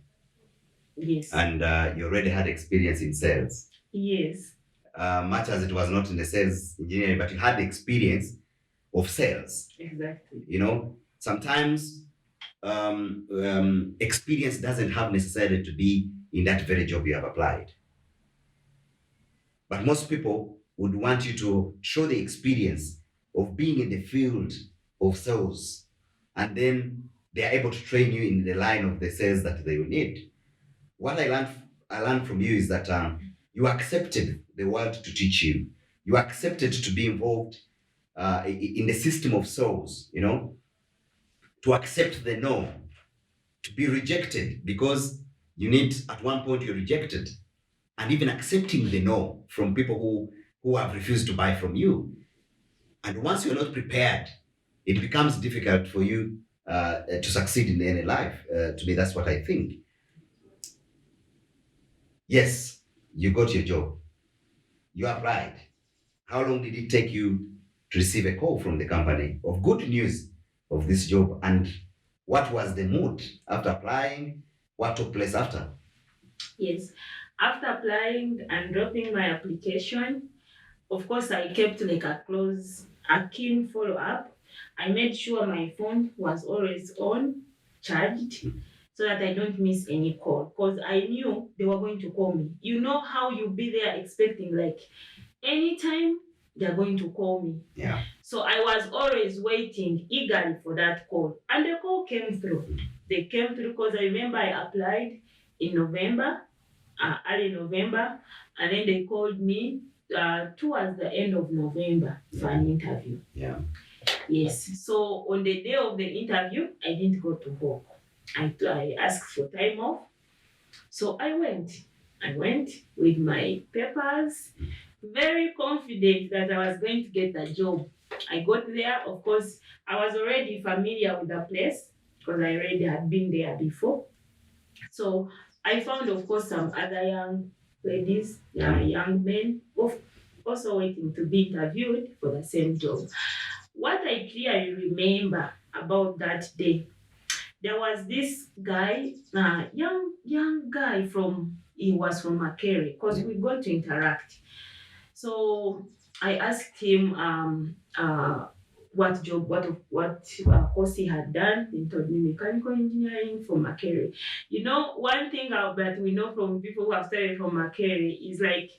Yes. and you already had experience in sales. Yes. Much as it was not in the sales engineering, but you had the experience of sales. Exactly. Sometimes experience doesn't have necessarily to be in that very job you have applied. But most people would want you to show the experience of being in the field of sales, and then they are able to train you in the line of the sales that they will need. What I learned from you is that you accepted the world to teach you. You accepted to be involved in the system of souls, to accept the no, to be rejected because at one point you're rejected, and even accepting the no from people who have refused to buy from you. And once you're not prepared, it becomes difficult for you to succeed in any life. To me, that's what I think. Yes, you got your job. You applied. How long did it take you to receive a call from the company of good news of this job? And what was the mood after applying? What took place after? Yes. After applying and dropping my application, of course, I kept like a keen follow up. I made sure my phone was always on, charged, so that I don't miss any call because I knew they were going to call me. You know how you be there expecting like anytime they're going to call me. Yeah. So I was always waiting eagerly for that call. And the call came through. They came through because I remember I applied in November, early November, and then they called me towards the end of November for an interview. Yeah. Yes. So on the day of the interview, I didn't go to work. I asked for time off. So I went. I went with my papers, very confident that I was going to get the job. I got there. Of course, I was already familiar with the place because I already had been there before. So I found, of course, some other young ladies, young men, also waiting to be interviewed for the same job. What I clearly remember about that day, there was this guy, young guy he was from Makere because we got to interact. So I asked him what job, what course he had done. He told me mechanical engineering from Makere. You know, one thing that we know from people who have studied from Makere is like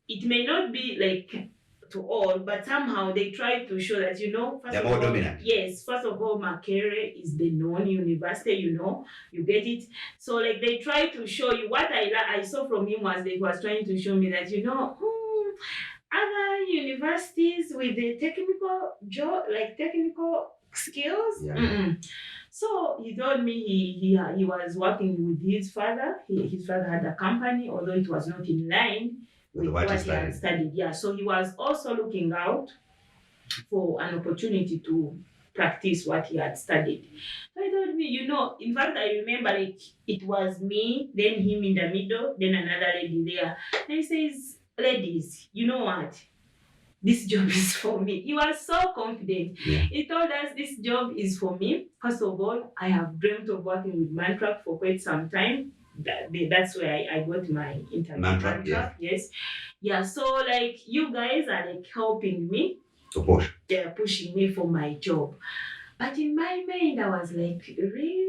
it may not be like to all, but somehow they try to show that, first They're of more all, dominant. yes, first of all, Makere is the known university, you get it. So like they try to show you what I saw from him was they was trying to show me that, other universities with the technical job, like technical skills. Yeah. Mm-mm. So he told me he was working with his father. His father had a company, although it was not in line With with what he what he had studied. studied. Yeah, so he was also looking out for an opportunity to practice what he had studied. So he told me, in fact, I remember like it was me, then him in the middle, then another lady there. And he says, ladies, you know what? This job is for me. He was so confident. Yeah. He told us this job is for me. First of all, I have dreamt of working with Mantrack for quite some time. That's where I got my interview. Mantrack, yeah. Yes. Yeah, so like you guys are like helping me. To push. They're pushing me for my job. But in my mind, I was like, really?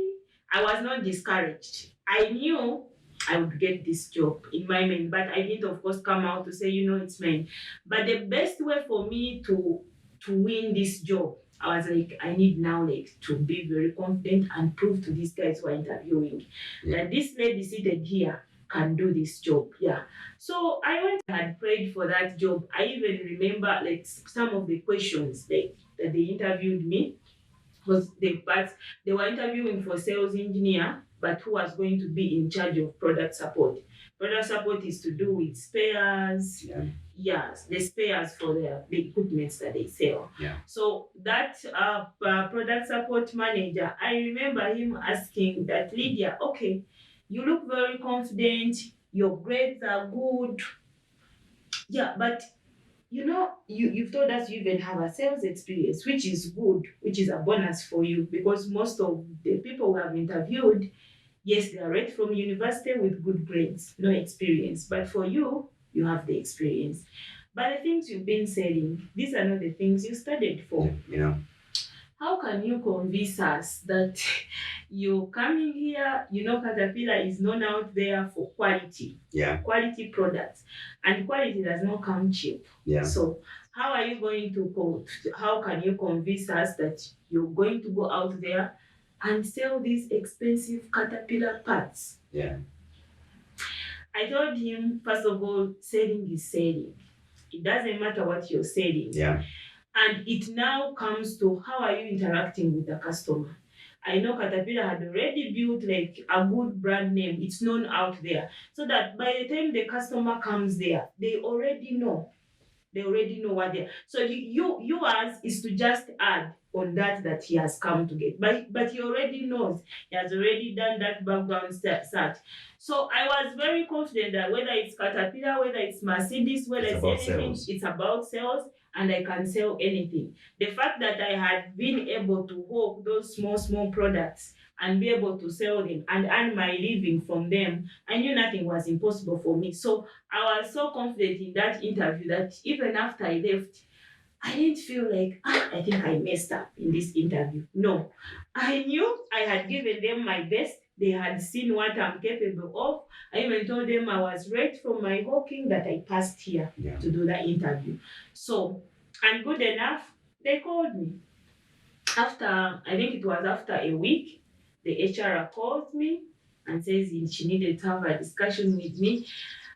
I was not discouraged. I knew I would get this job in my mind, but I didn't, of course, come out to say, it's mine. But the best way for me to win this job, I was like, I need now like to be very confident and prove to these guys who are interviewing that this lady seated here can do this job. Yeah. So I went and had prayed for that job. I even remember like some of the questions like that they interviewed me but they were interviewing for sales engineer, but who was going to be in charge of product support. Product support is to do with spares. Yeah. Yes, the spares for the equipments that they sell. Yeah. So that product support manager, I remember him asking that Lydia, okay, you look very confident, your grades are good. Yeah, but you've told us you even have a sales experience, which is good, which is a bonus for you because most of the people we have interviewed, yes, they are right from university with good grades, no experience. But for you, you have the experience. But the things you've been selling, these are not the things you studied for. Yeah. How can you convince us that you're coming here? Caterpillar is known out there for quality. Yeah. Quality products. And quality does not come cheap. Yeah. So how are you going to how can you convince us that you're going to go out there and sell these expensive Caterpillar parts? Yeah. I told him, first of all, selling is selling. It doesn't matter what you're selling. Yeah. And it now comes to how are you interacting with the customer. I know Caterpillar had already built like a good brand name. It's known out there. So that by the time the customer comes there, they already know. They already know what they're. So yours is to just add on that he has come to get. But he already knows. He has already done that background search. So I was very confident that whether it's Caterpillar, whether it's Mercedes, whether It's it's about anything, sales. it's about sales and I can sell anything. The fact that I had been able to hawk those small products and be able to sell them and earn my living from them, I knew nothing was impossible for me. So I was so confident in that interview that even after I left, I didn't feel like, I think I messed up in this interview. No, I knew I had given them my best. They had seen what I'm capable of. I even told them I was right from my hawking that I passed here to do the interview. So, and good enough, they called me. I think it was after a week, the HR called me and says she needed to have a discussion with me.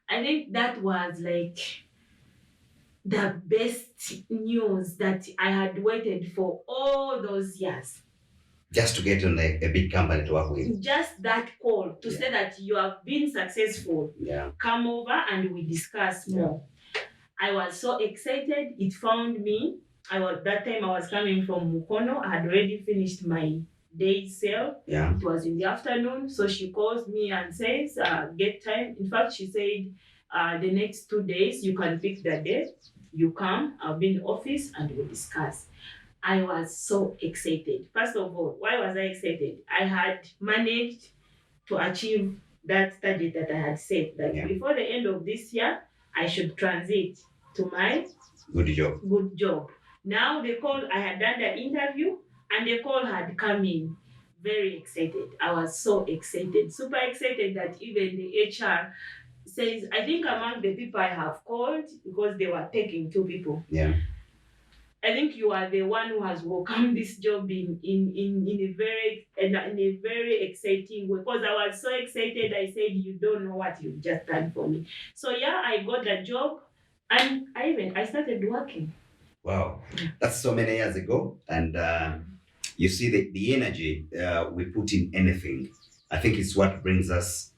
I think that was like the best news that I had waited for all those years. Just to get on a big company to work with. Just that call to say that you have been successful. Yeah. Come over and we discuss more. I was so excited. It found me. That time I was coming from Mukono. I had already finished my day sale. Yeah. It was in the afternoon. So she calls me and says, get time. In fact, she said, the next 2 days, you can pick the day. You come, I'll be in the office and we'll discuss. I was so excited. First of all, why was I excited? I had managed to achieve that target that I had set. That before the end of this year, I should transit to my Good job. Good job. Now the call, I had done the interview and the call had come in. Very excited. I was so excited, super excited that even the HR says, I think among the people I have called, because they were taking two people, Yeah. I think you are the one who has welcomed this job in a very exciting way. Because I was so excited, I said, you don't know what you've just done for me. So yeah, I got the job and I started working. Wow. That's so many years ago. And you see the energy we put in anything. I think it's what brings us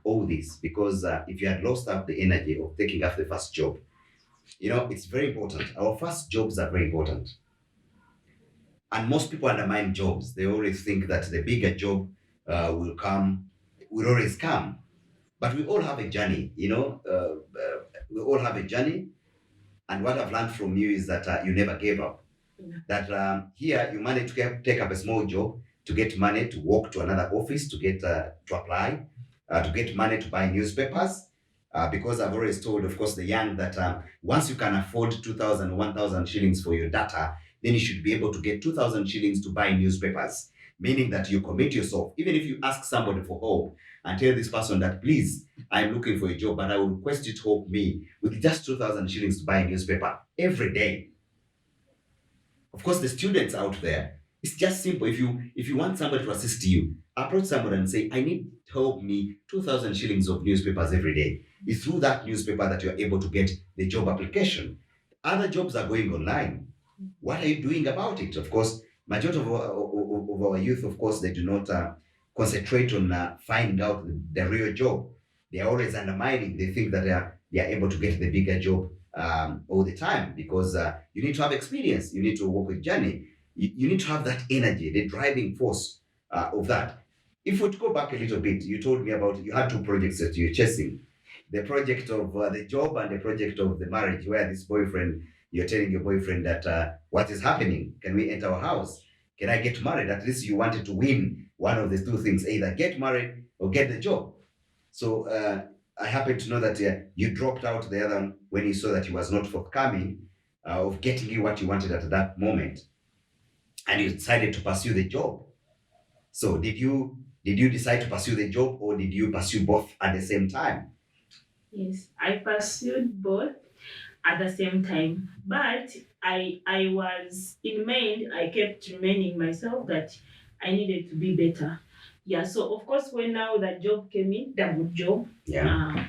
all this. Because if you had lost up the energy of taking up the first job, it's very important. Our first jobs are very important. And most people undermine jobs. They always think that the bigger job will always come. But we all have a journey, we all have a journey. And what I've learned from you is that you never gave up. Yeah. That here you managed to take up a small job to get money to walk to another office to get to apply, to get money to buy newspapers. Because I've always told, of course, the young that once you can afford 2,000, 1,000 shillings for your data, then you should be able to get 2,000 shillings to buy newspapers. Meaning that you commit yourself. Even if you ask somebody for help and tell this person that, please, I'm looking for a job, but I will request you to help me with just 2,000 shillings to buy a newspaper every day. Of course, the students out there, it's just simple. If you want somebody to assist you, approach somebody and say, I need help me 2,000 shillings of newspapers every day. It's through that newspaper that you're able to get the job application. Other jobs are going online. What are you doing about it? Of course, majority of our youth, of course, they do not concentrate on finding out the real job. They are always undermining. They think that they are able to get the bigger job all the time because you need to have experience. You need to work with journey. You need to have that energy, the driving force of that. If we go back a little bit, you told me about you had two projects that you're chasing. The project of the job and the project of the marriage, where this boyfriend, you're telling your boyfriend that what is happening? Can we enter our house? Can I get married? At least you wanted to win one of the two things, either get married or get the job. So I happen to know that you dropped out the other one when you saw that he was not forthcoming of getting you what you wanted at that moment, and you decided to pursue the job. So did you decide to pursue the job, or did you pursue both at the same time? Yes, I pursued both at the same time. But I was in mind, I kept reminding myself that I needed to be better. Yeah, so of course when now the job came in, the good job, Yeah.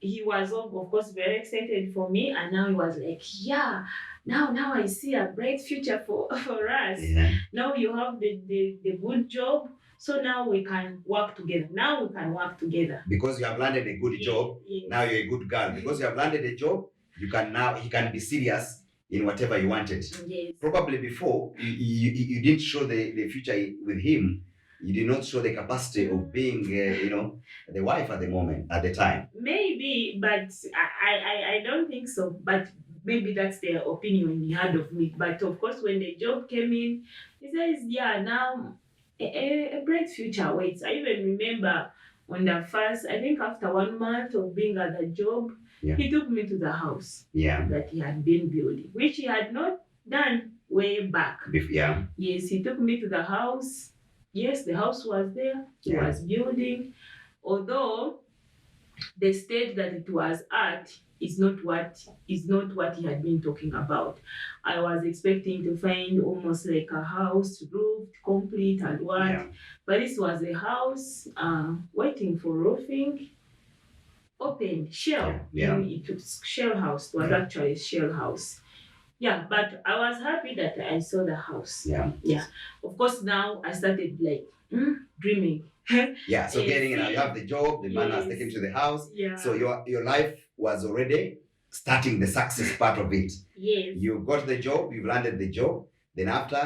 he was of course very excited for me, and now he was like, yeah, now I see a bright future for for us. Yeah. Now you have the good job, so now we can work together. Now we can work together. Because you have landed a good job, Yes. now you're a good girl. Because you have landed a job, he can be serious in whatever you wanted. Yes. Probably before you didn't show the future with him. You did not show the capacity of being the wife at the moment, at the time. Maybe, but I don't think so. But maybe that's the opinion he had of me. But of course, when the job came in, he says, yeah, now a bright future waits. I even remember on the first, I think after 1 month of being at the job, Yeah. he took me to the house Yeah. that he had been building, which he had not done way back. Yeah. Yes, he took me to the house. Yes, the house was there. He Yeah. was building. Although the stage that it was at is not what he had been talking about. I was expecting to find almost like a house, roofed, complete, and what. Yeah. But this was a house waiting for roofing, open, shell. Yeah. It was shell house. It was Yeah. actually a shell house. Yeah, but I was happy that I saw the house. Yeah. Yeah. Of course, now I started like dreaming. Yeah. So Yes. getting you have the job, the man has Yes. taken to the house. Yeah. So your life was already starting the success part of it. Yes. You got the job, you've landed the job. Then after,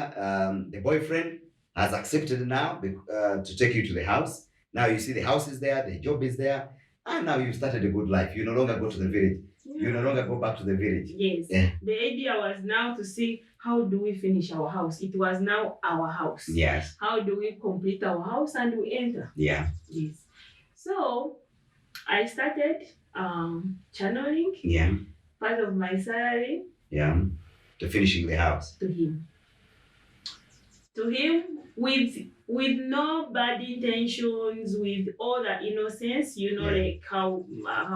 the boyfriend has accepted now to take you to the house. Now you see the house is there, the job is there, and now you've started a good life. You no longer go to the village. You no longer go back to the village. Yes. Yeah. The idea was now to see how do we finish our house. It was now our house. Yes. How do we complete our house and we enter? Yeah. Yes. So I started channeling Yeah. part of my salary. Yeah. To finishing the house. to him. To him, with no bad intentions, with all the innocence, Yeah. like how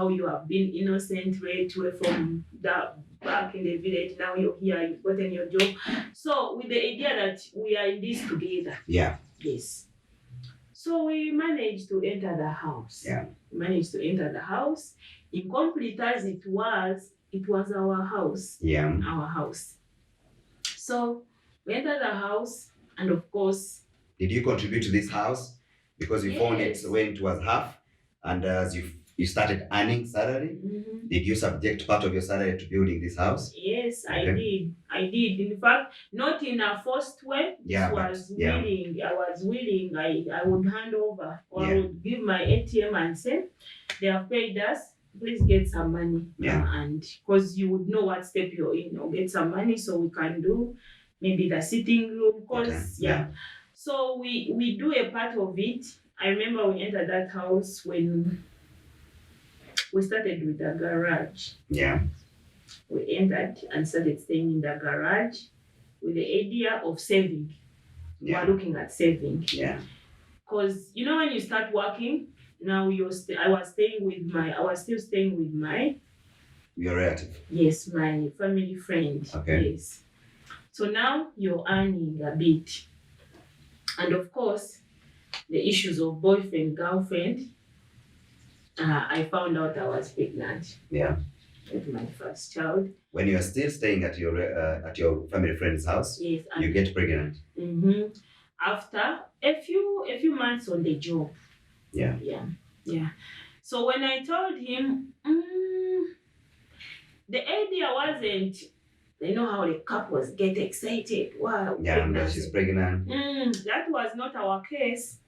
you have been innocent right away from that back in the village. Now you're here, you've gotten your job. So with the idea that we are in this together. Yeah. Yes. So we managed to enter the house. Yeah. We managed to enter the house. Incomplete as it was our house. Yeah. Our house. So we entered the house, and of course, did you contribute to this house? Because you found it yes. when it was half, and as you started earning salary, did you subject part of your salary to building this house? Yes, Okay. I did. I did. In fact, not in a forced way. Yeah, This but- was yeah. willing. I was willing. I would hand over, or I Yeah. would give my ATM and say, they have paid us. Please get some money. Yeah. And because you would know what step you're in, or get some money so we can do maybe the sitting room. Because Okay. yeah. So we do a part of it. I remember we entered that house when we started with the garage. Yeah. We entered and started staying in the garage with the idea of saving. Yeah. We were looking at saving. Yeah. Because when you start working, now I was still staying with my Your relative. yes, my family friend. Okay. Yes. So now you're earning a bit. And of course, the issues of boyfriend, girlfriend, I found out I was pregnant. Yeah. With my first child. When you are still staying at your family friend's house, Yes. you get pregnant. After a few months on the job. Yeah. Yeah. So when I told him, the idea wasn't, how the couples get excited. Wow, Yeah, but pregnancy. she's pregnant. That was not our case.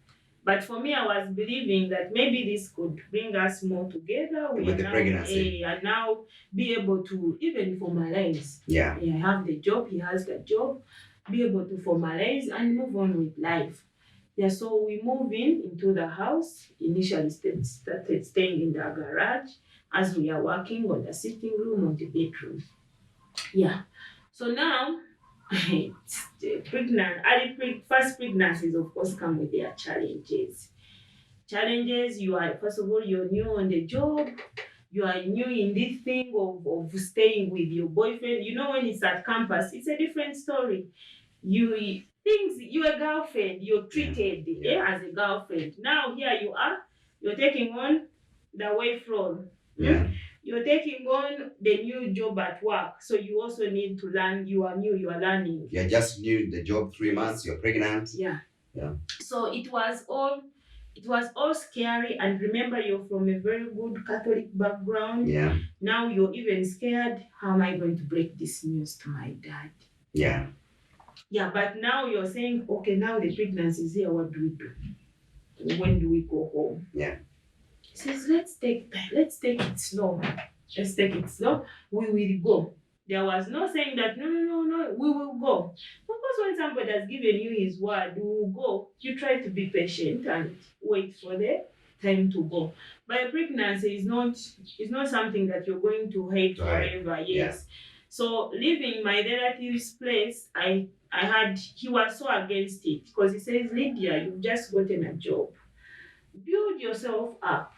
But for me, I was believing that maybe this could bring us more together. With the pregnancy. And now be able to even formalize. Yeah. I have the job, he has the job. Be able to formalize and move on with life. Yeah, so we moved into the house. Initially started staying in the garage as we are working on the sitting room, on the bedroom. Yeah. So now, first pregnancies of course come with their challenges. First of all, you're new on the job. You are new in this thing of staying with your boyfriend. When it's at campus, it's a different story. You're a girlfriend, you're treated as a girlfriend. Now here you are, you're taking on the wife role. Yeah. You're taking on the new job at work. So you also need to learn. You are new, you are learning. You're just new in the job 3 months, you're pregnant. Yeah. Yeah. So it was all scary, and remember you're from a very good Catholic background. Yeah. Now you're even scared. How am I going to break this news to my dad? Yeah. Yeah, but now you're saying, okay, now the pregnancy is here, what do we do? When do we go home? Yeah. He says, let's take it slow. Let's take it slow. We will go. There was no saying that, no, we will go. Of course, when somebody has given you his word, we will go. You try to be patient and wait for the time to go. But a pregnancy is not something that you're going to hate forever. Yes. Yeah. So leaving my relative's place, he was so against it because he says, Lydia, you've just gotten a job. Build yourself up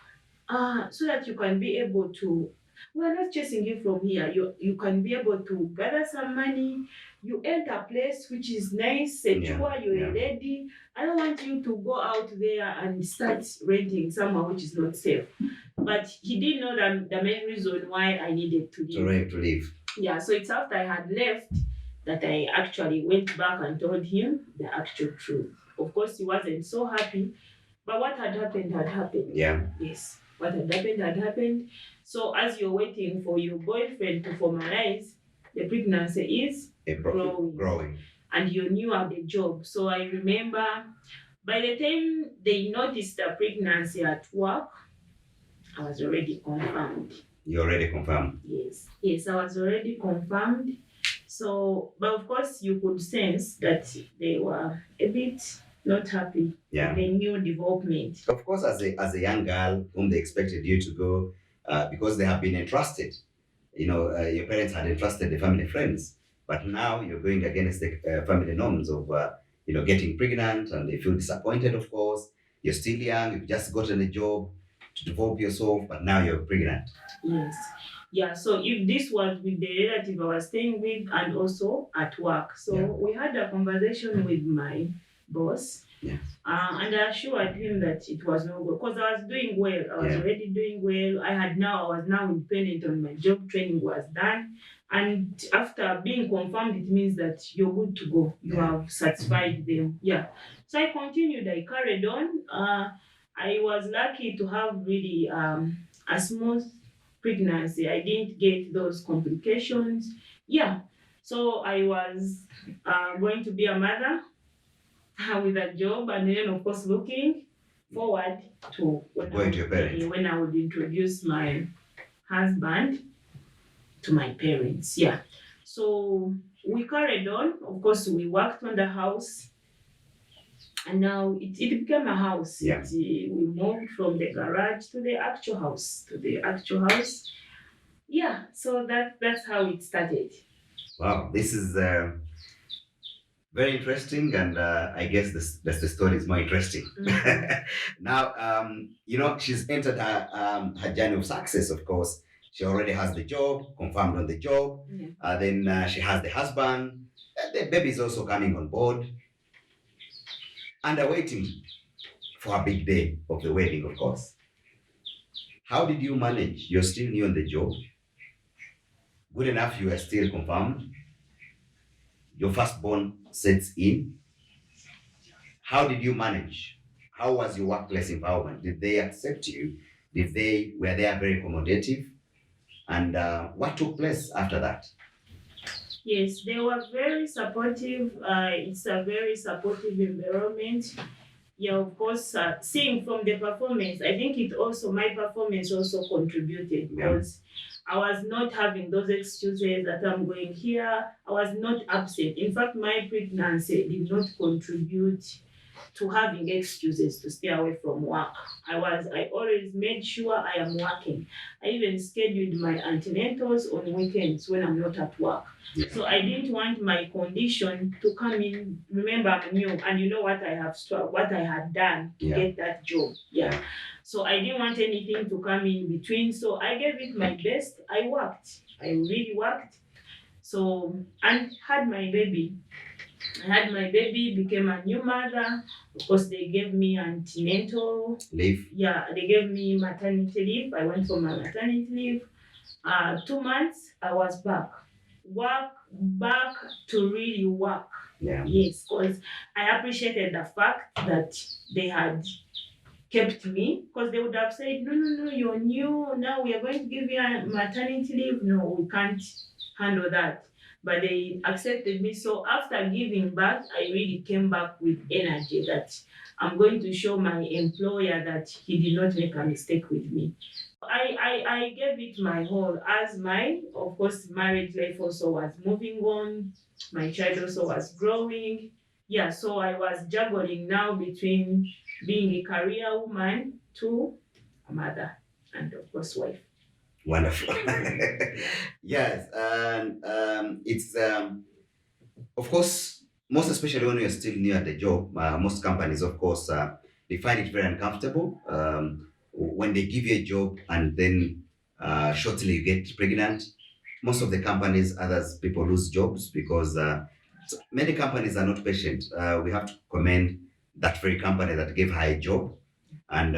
so that you can be able to, we're not chasing you from here. You can be able to gather some money. You enter a place which is nice, secure, you're a lady. I don't want you to go out there and start renting somewhere which is not safe. But he didn't know that the main reason why I needed to leave. To leave. Yeah, so it's after I had left that I actually went back and told him the actual truth. Of course, he wasn't so happy, but what had happened had happened. Yeah. Yes, what had happened had happened. So as you're waiting for your boyfriend to formalize, the pregnancy is growing. And you're new at the job. So I remember by the time they noticed the pregnancy at work, I was already confirmed. You already confirmed? Yes, I was already confirmed. So, but of course, you could sense that they were a bit not happy with the new development. Of course, as a young girl whom they expected you to go, because they have been entrusted your parents had entrusted the family friends, but now you're going against the family norms of, getting pregnant, and they feel disappointed, of course. You're still young, you've just gotten a job to develop yourself, but now you're pregnant. Yes. Yeah, so if this was with the relative I was staying with and also at work. So Yeah. we had a conversation with my boss. Yeah. And I assured him that it was no good because I was doing well. I was Yeah. already doing well. I was now independent on my job. Training was done. And after being confirmed, it means that you're good to go. You Yeah. have satisfied them. Yeah. So I continued. I carried on. I was lucky to have really a smooth pregnancy. I didn't get those complications. Yeah. So I was going to be a mother with a job, and then of course looking forward to Going to your parents. when I would introduce my husband to my parents. Yeah. So we carried on. Of course, we worked on the house, and now it became a house. Yeah. We moved from the garage to the actual house. Yeah. So that's how it started. Wow, this is very interesting, and I guess the story is more interesting. Mhm. Now, she's entered her journey of success. Of course, she already has the job, confirmed on the job. Yeah. Then she has the husband. The baby is also coming on board, and are waiting for a big day of the wedding. Of course, how did you manage? You're still new on the job. Good enough, you are still confirmed. Your firstborn sets in. How did you manage? How was your workplace environment? Did they accept you? Were they very accommodative? And what took place after that? Yes, they were very supportive. It's a very supportive environment. Yeah, of course, seeing from the performance, I think my performance also contributed Yeah. because I was not having those excuses that I'm going here. I was not absent. In fact, my pregnancy did not contribute to having excuses to stay away from work. I always made sure I am working. I even scheduled my antenatals on weekends when I'm not at work. So I didn't want my condition to come in. Remember, I'm new, and you know what I had done to Yeah. get that job. Yeah. So I didn't want anything to come in between. So I gave it my best. I worked. I really worked. So and had my baby. I had my baby, became a new mother. Of course, they gave me antenatal. Leave. Yeah, they gave me maternity leave. I went for my maternity leave. 2 months, I was back. Back to really work. Yeah. Yes, because I appreciated the fact that they had kept me, because they would have said, no, you're new. Now we are going to give you a maternity leave. No, we can't handle that. But they accepted me. So after giving birth, I really came back with energy that I'm going to show my employer that he did not make a mistake with me. I gave it my whole as my, of course, marriage life also was moving on. My child also was growing. Yeah, so I was juggling now between being a career woman to a mother and, of course, wife. Wonderful. Yes, and it's of course, most especially when you're still new at the job. Most companies, of course, they find it very uncomfortable when they give you a job and then shortly you get pregnant. Most of the companies, others people lose jobs because many companies are not patient. We have to commend that very company that gave her a job, and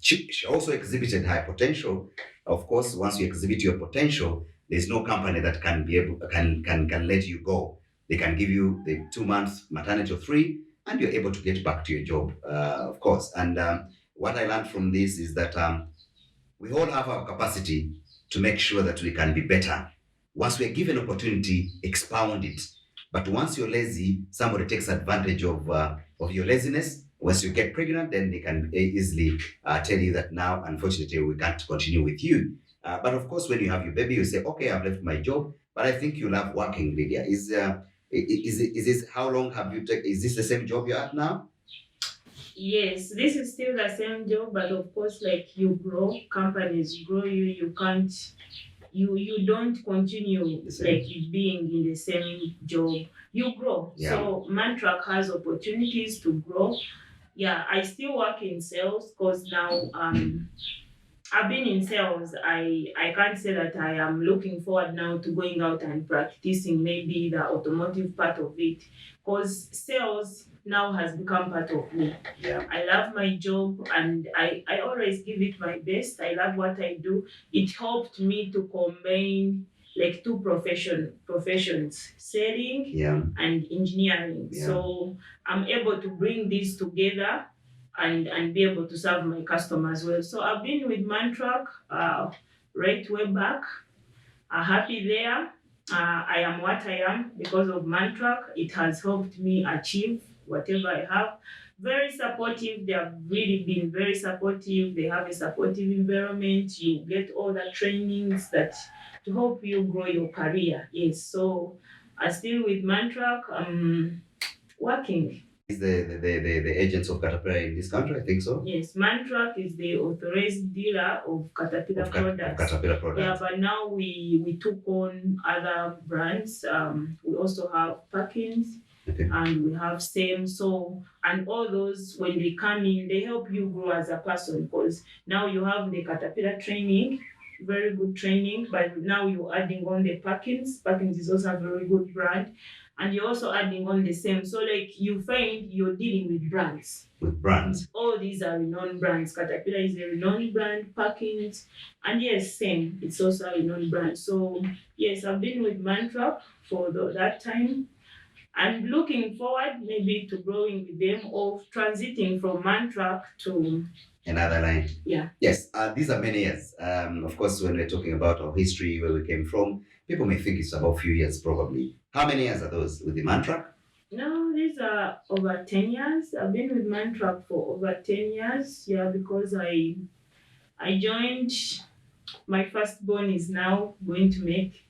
she also exhibited her potential. Of course, once you exhibit your potential, there's no company that can be able can let you go. They can give you the 2 months maternity or three, and you're able to get back to your job, of course. And what I learned from this is that we all have our capacity to make sure that we can be better. Once we're given opportunity, expound it. But once you're lazy, somebody takes advantage of your laziness. Once you get pregnant, then they can easily tell you that now, unfortunately, we can't continue with you. But of course, when you have your baby, you say, okay, I've left my job, but I think you love working, Lydia. Is this, how long have you taken? Is this the same job you're at now? Yes, this is still the same job, but of course, like you grow, companies grow you. you don't continue The same. like being in the same job. You grow. Yeah. So Mantrack has opportunities to grow. Yeah, I still work in sales because now I've been in sales. I can't say that I am looking forward now to going out and practicing maybe the automotive part of it, because sales now has become part of me. Yeah. I love my job and I always give it my best. I love what I do. It helped me to combine like two professions, selling Yeah. and engineering. Yeah. So I'm able to bring these together and be able to serve my customers well. So I've been with Mantrack right way back. Happy there. I am what I am because of Mantrack. It has helped me achieve whatever I have. Very supportive. They have really been very supportive. They have a supportive environment. You get all the trainings that to help you grow your career. Yes. So I still with Mantrack. Working. Is the agents of Caterpillar in this country? I think so. Yes, Mantrack is the authorized dealer of Caterpillar Of products. Caterpillar Yeah, products. but now we took on other brands. We also have Perkins Okay. and we have Same. So, and all those, when they come in, they help you grow as a person because now you have the Caterpillar training, very good training, but now you're adding on the Perkins. Perkins is also a very good brand. And you're also adding on the Same. So, like, you find you're dealing with brands. With brands. All these are renowned brands. Caterpillar is a renowned brand, Perkins, and yes, Same. It's also a renowned brand. So yes, I've been with Mantra for that time. I'm looking forward maybe to growing with them or transiting from Mantra to Another line. Yeah. Yes, these are many years. Of course, when we're talking about our history, where we came from, people may think it's about a few years probably. How many years are those with the Mantra? No, these are over 10 years. I've been with Mantra for over 10 years. Yeah, because I joined, my firstborn is now going to make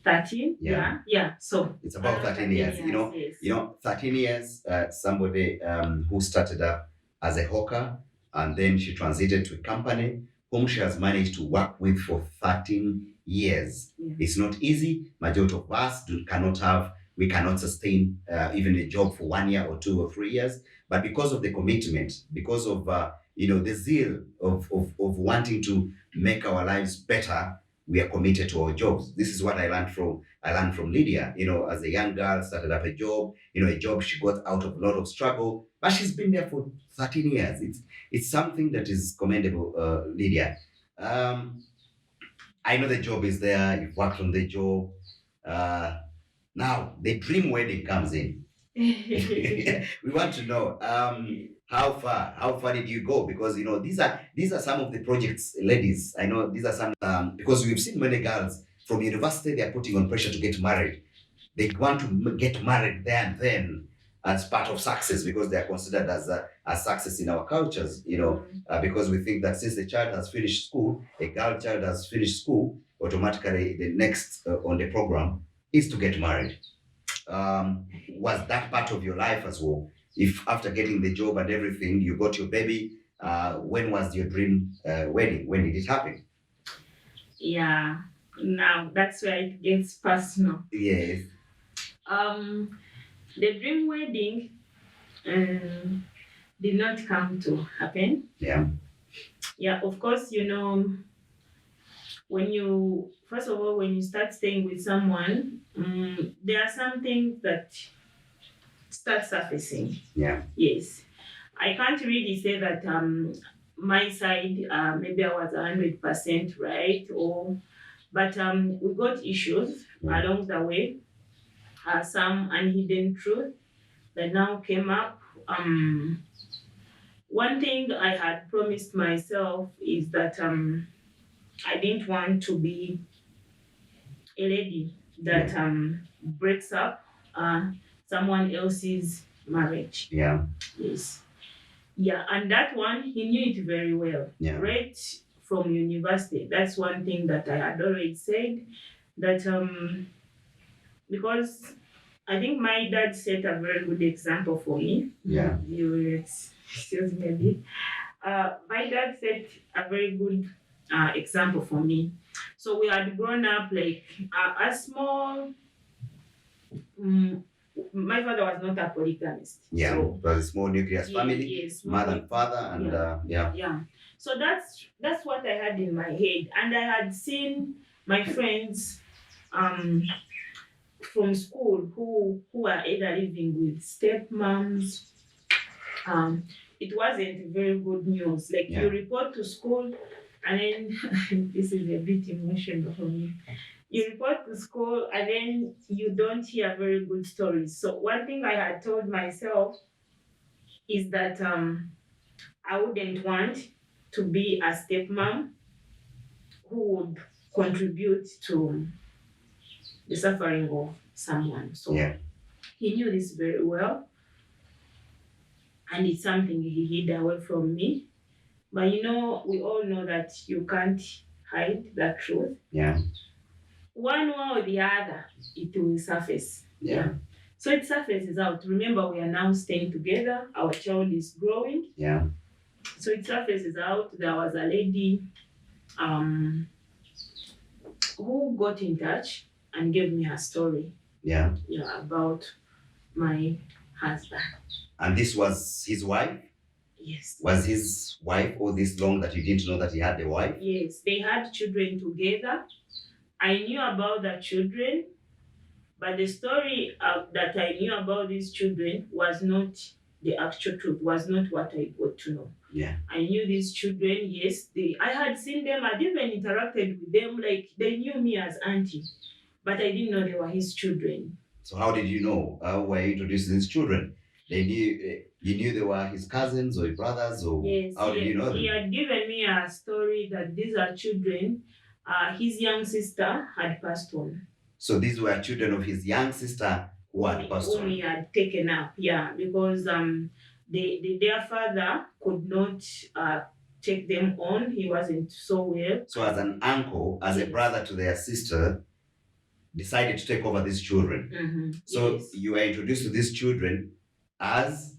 13. Yeah. So it's about 13 years. Yes. 13 years. Somebody who started up as a hawker and then she transited to a company whom she has managed to work with for 13 years. Yeah. It's not easy. Majority of us we cannot sustain even a job for 1 year or 2 or 3 years. But because of the commitment, because of the zeal of wanting to make our lives better, we are committed to our jobs. This is what I learned from Lydia. As a young girl, started up a job. A job she got out of a lot of struggle, but she's been there for 13 years. It's something that is commendable, Lydia. I know the job is there. You've worked on the job. Now the dream wedding comes in. We want to know how far did you go, because these are some of the projects, ladies. I know these are some because we've seen many girls from university, they are putting on pressure to get married. They want to get married there and then as part of success, because they are considered as success in our cultures, because we think that since the child has finished school, a girl child has finished school, automatically the next on the program is to get married. Was that part of your life as well? If after getting the job and everything, you got your baby, when was your dream wedding? When did it happen? Yeah, now that's where it gets personal. Yes. The dream wedding did not come to happen. Yeah. Yeah, of course, when you first of all when you start staying with someone, there are some things that start surfacing. Yeah. Yes, I can't really say that my side maybe I was 100% right, but we got issues along the way, some unhidden truth that now came up. One thing I had promised myself is that I didn't want to be a lady that breaks up someone else's marriage. Yeah. Yes. Yeah, and that one, he knew it very well. Yeah. Right from university. That's one thing that I had already said, that because I think my dad set a very good example for me. Yeah. You will excuse me a bit. My dad set a very good example for me. So So we had grown up like a small. Mm, my father was not a polygamist. Yeah, So it was a small nucleus yeah, family, yes, mother and father, and yeah, yeah. yeah. So that's what I had in my head, and I had seen my friends um from school who are either living with stepmoms. um it wasn't very good news, like you Yeah. report to school and then this is a bit emotional for me. You report to school and then you don't hear very good stories. So one thing I had told myself is that I wouldn't want to be a stepmom who would contribute to the suffering of someone. So Yeah. he knew this very well, and it's something he hid away from me. But we all know that you can't hide the truth. Yeah. One way or the other, it will surface. Yeah. So it surfaces out. Remember, we are now staying together. Our child is growing. Yeah. So it surfaces out. There was a lady um, who got in touch and gave me her story. Yeah. Yeah, about my husband. And this was his wife? Yes. Was his wife all this long that you didn't know that he had a wife? Yes, they had children together. I knew about the children, but the story that I knew about these children was not the actual truth, was not what I got to know. Yeah. I knew these children, yes. I had seen them, I'd even interacted with them, like they knew me as auntie, but I didn't know they were his children. So how did you know? How were you introduced to these children? They knew you knew they were his cousins or his brothers, or Yes, how did you know them? he had given me a story that these are children. His young sister had passed on. So these were children of his young sister who had passed Whom on. he had taken up, yeah, because their father could not take them on. He wasn't so well. So as an uncle, as a Yes. brother to their sister, decided to take over these children. Mm-hmm. So Yes. you were introduced to these children as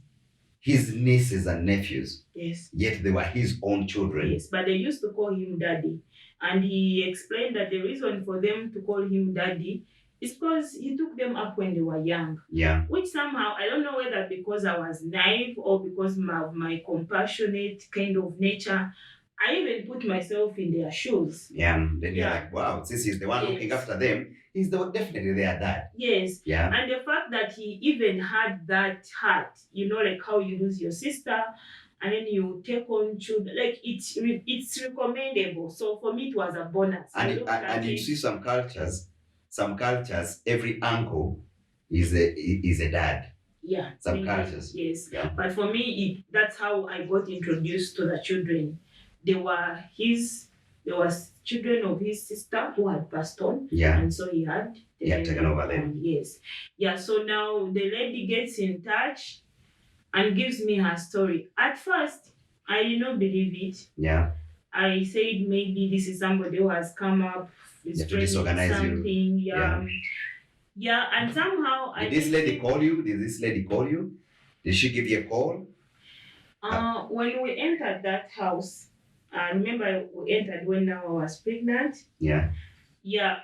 his nieces and nephews, Yes. yet they were his own children. Yes, but they used to call him daddy. And he explained that the reason for them to call him daddy is because he took them up when they were young. Yeah. Which somehow, I don't know whether because I was naive or because of my compassionate kind of nature, I even put myself in their shoes. Yeah. And then you're Yeah. like, wow, since he's the one Yes. looking after them, he's definitely their dad. Yes. Yeah. And the fact that he even had that heart, like how you lose your sister and then you take on children, like it's recommendable. So for me, it was a bonus. I And looked at you it. see some cultures, every uncle is a dad. Yeah. Some maybe, cultures. Yes. Yeah. But for me, that's how I got introduced to the children. They were there was children of his sister who had passed on. Yeah. And so he had taken over them. Yes. Yeah. So now the lady gets in touch and gives me her story. At first, I did not believe it. Yeah. I said maybe this is somebody who has come up, is Yeah, to trying disorganize you. something. Yeah. Yeah, and somehow Did this lady call you? Did she give you a call? When we entered that house, remember we entered when I was pregnant. Yeah. Yeah,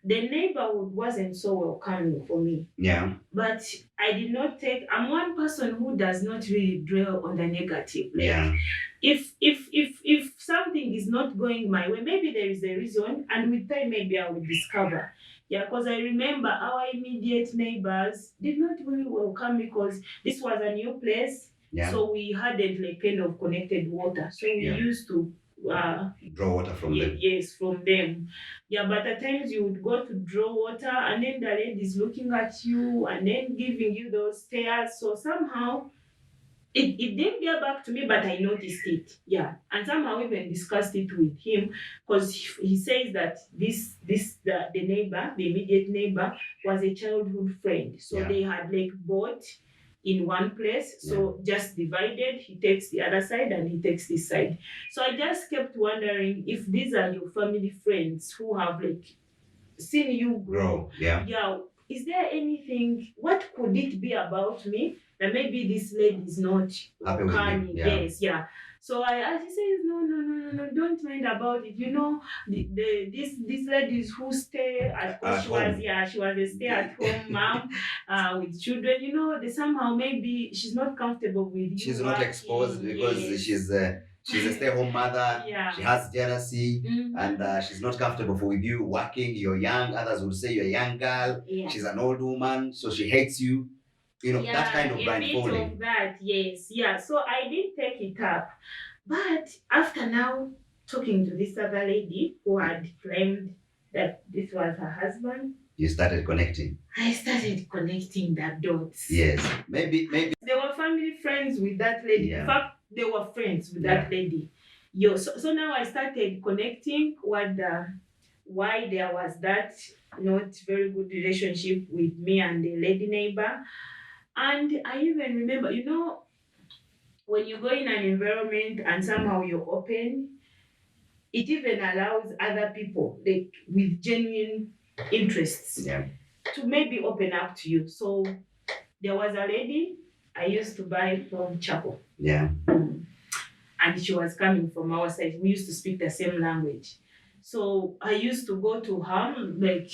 the neighborhood wasn't so welcoming for me. Yeah. But I did not I'm one person who does not really dwell on the negative. Like, Yeah. If something is not going my way, maybe there is a reason, and with time maybe I will discover. Yeah, because I remember our immediate neighbors did not really welcome me because this was a new place. Yeah. So we hadn't like kind of connected water. So we used to draw water from them. Yes, from them. Yeah, but at times you would go to draw water and then the lady is looking at you and then giving you those stares. So somehow it didn't get back to me, but I noticed it. Yeah. And somehow even discussed it with him because he says that the neighbor, the immediate neighbor, was a childhood friend. So they had like bought in one place, so just divided. He takes the other side and he takes this side. So I just kept wondering if these are your family friends who have like seen you grow. Yeah. Is there anything? What could it be about me that maybe this lady is not happy with me? Yes, yeah. So I asked, he says, no, no, no, no, no, don't mind about it. You know, these ladies who stay at, because At she was, home. yeah, she was a stay at home mom with children. You know, they somehow maybe she's not comfortable with you She's not exposed working. because Yes. she's a stay-home mother. Yeah. She has jealousy, and Mhm. she's not comfortable with you working. You're young. Others will say you're a young girl. Yeah. She's an old woman, so she hates you. You know, that kind of A bit of blindfolding. that, yes. Yeah. So I did take it up. But after now talking to this other lady who had claimed that this was her husband, You started connecting. I started connecting the dots. Yes, maybe. They were family friends with that lady. Yeah. In fact, they were friends with Yeah. that lady. Yo, so now I started connecting why there was that not very good relationship with me and the lady neighbor. And I even remember, you know, when you go in an environment and somehow you're open, it even allows other people like with genuine interests Yeah. to maybe open up to you. So there was a lady I used to buy from Chapel. Yeah. And she was coming from our side. We used to speak the same language. So I used to go to her, like,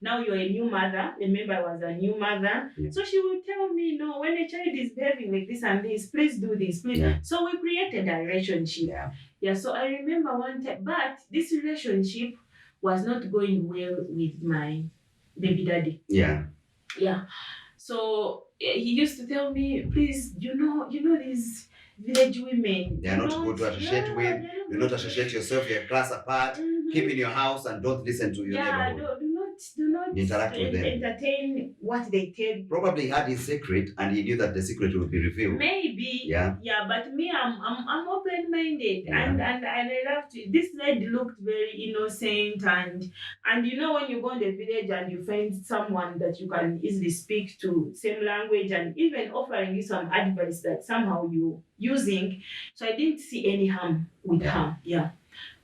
now you're a new mother. Remember, I was a new mother. Yeah. So she would tell me, no, when a child is behaving like this and this, please do this, please. Yeah. So we created a relationship. Yeah. Yeah, so I remember one time, but this relationship was not going well with my baby daddy. Yeah. Yeah. So he used to tell me, please, you know these village women. They are not good to associate with. Do not associate yourself, your class apart. Mhm. Keep in your house and don't listen to your neighborhood. Do not Interact with them. entertain what they tell you. Probably he had his secret and he knew that the secret would be revealed. Maybe. Yeah. Yeah, but me, I'm open minded, Yeah. and I love to. This lady looked very innocent, and you know when you go in the village and you find someone that you can easily speak to, same language, and even offering you some advice that somehow you using. So I didn't see any harm with her. Yeah.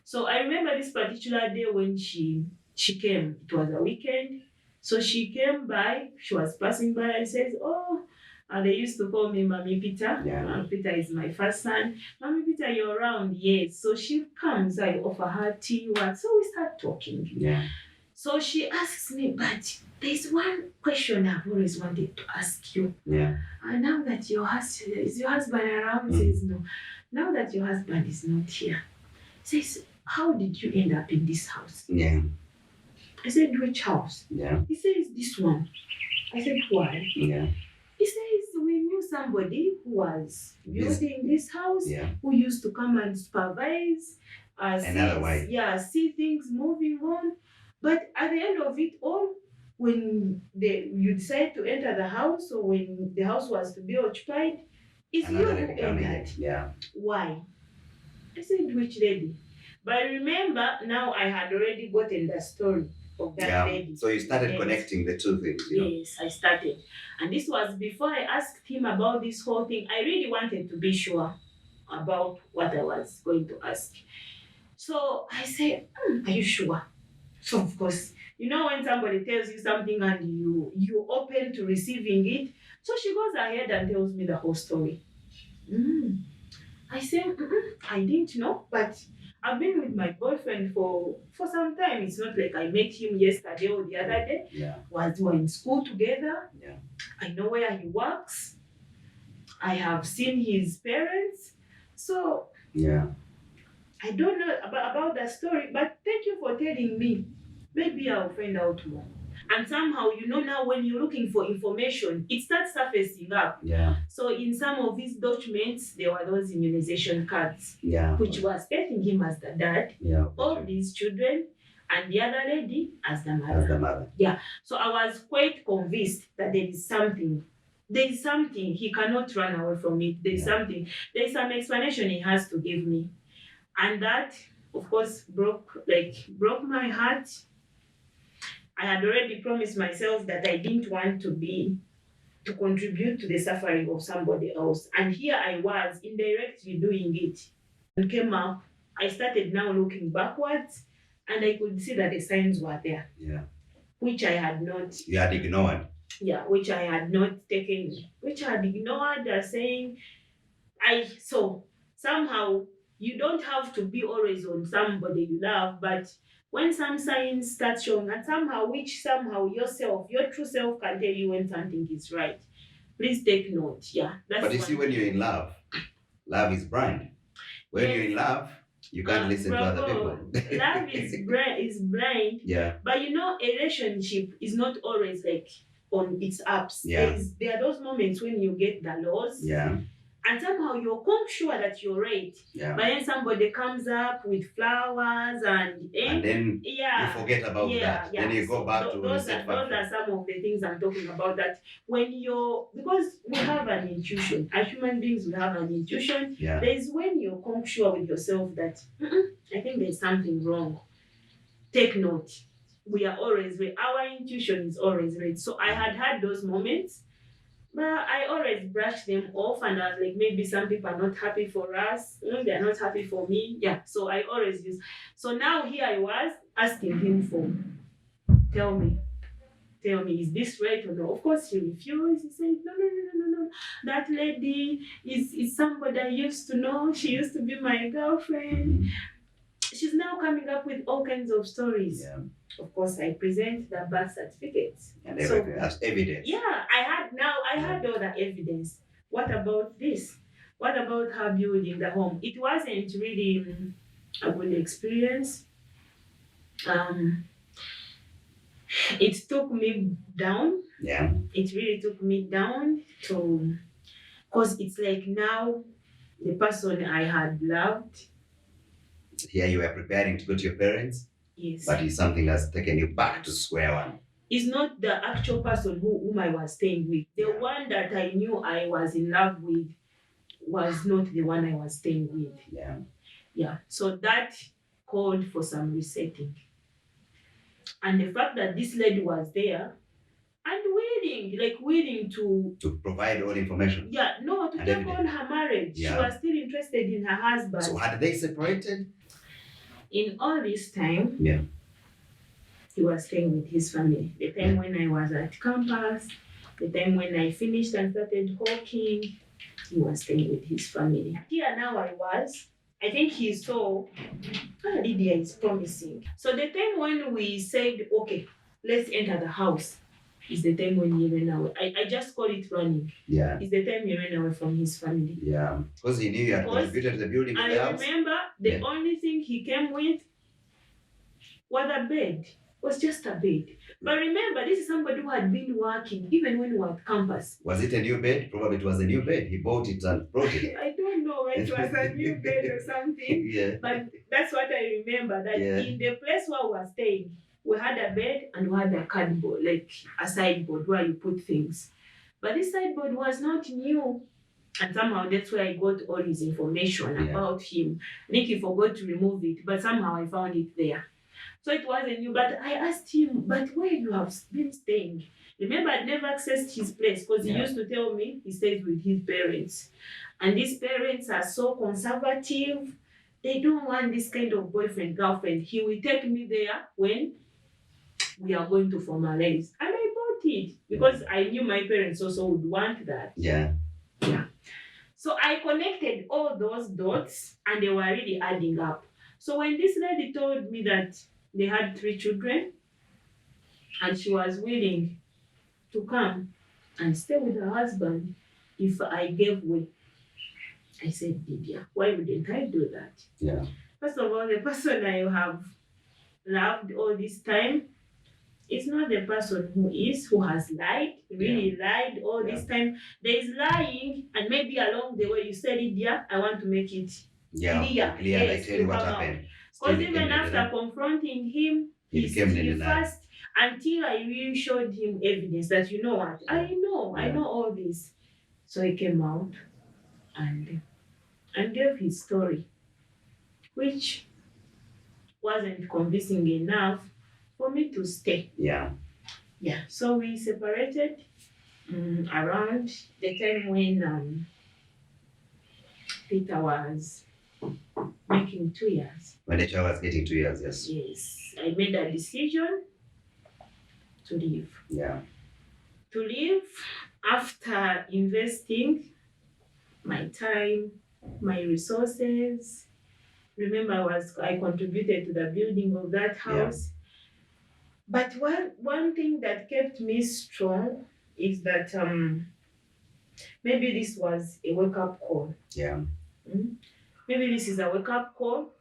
So I remember this particular day when she came. It was a weekend. So she came by, she was passing by and says, oh, and they used to call me Mommy Peter. Yeah. Peter is my first son. Mommy Peter, you're around? Yes. So she comes, I offer her tea, what? So we start talking. Yeah. So she asks me, but there's one question I've always wanted to ask you. Yeah. And now that is your husband around? Says no. Now that your husband is not here, says, how did you end up in this house? Yeah. I said, which house? Yeah. He says, this one. I said, why? Yeah. He says, we knew somebody who was building this house, Yeah. who used to come and supervise, Another way. Yeah, see things moving on. But at the end of it all, when you decide to enter the house or when the house was to be occupied, it's Another you who lady coming in. entered. Yeah. Why? I said, which lady? But remember, now I had already gotten the story of that lady. So you started connecting the two things. You know? Yes, I started. And this was before I asked him about this whole thing. I really wanted to be sure about what I was going to ask. So I said, are you sure? So of course, you know when somebody tells you something and you open to receiving it. So she goes ahead and tells me the whole story. I said, I didn't know, but I've been with my boyfriend for some time. It's not like I met him yesterday or the other day. Yeah. We were in school together. Yeah. I know where he works. I have seen his parents. So Yeah. I don't know about the story, but thank you for telling me. Maybe I'll find out more. And somehow, you know, now when you're looking for information, it starts surfacing up. Yeah. So in some of his documents, there were those immunization cards, Yeah. which was stating him as the dad Yeah. of these children and the other lady as the mother. As the mother. So I was quite convinced that there is something. There is something. He cannot run away from it. There is something. There is some explanation he has to give me. And that, of course, broke my heart. I had already promised myself that I didn't want to contribute to the suffering of somebody else. And here I was indirectly doing it. And came up, I started now looking backwards and I could see that the signs were there. Yeah. Which I had not. You had ignored. Yeah, which I had not taken, which I had ignored as saying, somehow you don't have to be always on somebody you love, but when some signs start showing, and somehow yourself, your true self can tell you when something is right. Please take note. Yeah, that's But you see, one when you're thing. in love, love is blind. When you're Yes, in love, you can't listen to other bravo. people. Love is blind, Yeah, but you know, a relationship is not always like on its ups. yeah, There are those moments when you get the lows, yeah, and somehow you're quite sure that you're right, yeah. but then somebody comes up with flowers and And then you yeah, forget about that. Then yeah. you go So back to reset those factory. are some of the things I'm talking about. That when you're, because we have an intuition, as human beings we have an intuition. Yeah, There's when you're quite sure with yourself that I think there's something wrong. Take note. We are always right. Our intuition is always right. So I had those moments, but I always brush them off, and I was like, maybe some people are not happy for us. They're not happy for me. Yeah. So I always use. So now here I was asking him for, tell me, is this right or no? Of course he refused. He said, no, no, no, no, no, no. That lady is somebody I used to know. She used to be my girlfriend. She's now coming up with all kinds of stories. yeah. Of course, I present the birth certificates. And So everything as evidence. yeah, I had all the evidence. What about this? What about her building the home? It wasn't really a good experience. Um, it took me down. Yeah. It really took me down to, because it's like now the person I had loved. Here you are preparing to go to your parents, Yes. but it's something that's taken you back to square one. Is not the actual person whom I was staying with. The Yeah. one that I knew I was in love with was not the one I was staying with. Yeah. Yeah. So that called for some resetting. And the fact that this lady was there and willing To provide all information. yeah, no, to And take evidence. on her marriage. Yeah. She was still interested in her husband. So had they separated? In all this time, Yeah. he was staying with his family. The time when I was at campus, the time when I finished and started working, he was staying with his family. Here now I think he saw, Lydia is promising. So the time when we said, okay, let's enter the house, is the time when he ran away. I just call it running. Yeah. It's the time he ran away from his family. Yeah. Because he knew you had Because contributed to the building of I the house. remember the Yeah. only thing he came with was a bed. Was just a bed. But remember, this is somebody who had been working even when we were at campus. Was it a new bed? Probably it was a new bed. He bought it and brought it. I don't know, it was a new bed or something. Yeah. But that's what I remember, that Yeah. in the place where we were staying, we had a bed and we had a cardboard, like a sideboard where you put things. But this sideboard was not new. And somehow that's where I got all his information Yeah. about him. I think he forgot to remove it, but somehow I found it there. So it wasn't new, but I asked him, but where you have been staying? Remember, I'd never accessed his place because he Yeah. used to tell me he stays with his parents. And these parents are so conservative. They don't want this kind of boyfriend, girlfriend. He will take me there when we are going to formalize. And I bought it because I knew my parents also would want that. Yeah. So I connected all those dots and they were really adding up. So when this lady told me that they had 3 children and she was willing to come and stay with her husband if I gave way, I said, Lydia, why wouldn't I do that? Yeah. First of all, the person I have loved all this time is not the person who has lied, really lied all this time. There is lying, and maybe along the way you said, Lydia, I want to make it Yeah. clear. Clear. I Yes, tell to you what come out. happened. Because Still even became after confronting him, He became he denied. first, until I really showed him evidence that, you know what, I know all this. So he came out and gave his story, which wasn't convincing enough for me to stay. Yeah. Yeah. So we separated around the time when Peter was making 2 years. When the child was getting 2 years, yes. Yes. I made a decision to leave. Yeah. To leave after investing my time, my resources. Remember, I contributed to the building of that Yeah. house. But one thing that kept me strong is that maybe this was a wake up call. Yeah. Mm? Maybe this is a wake up call.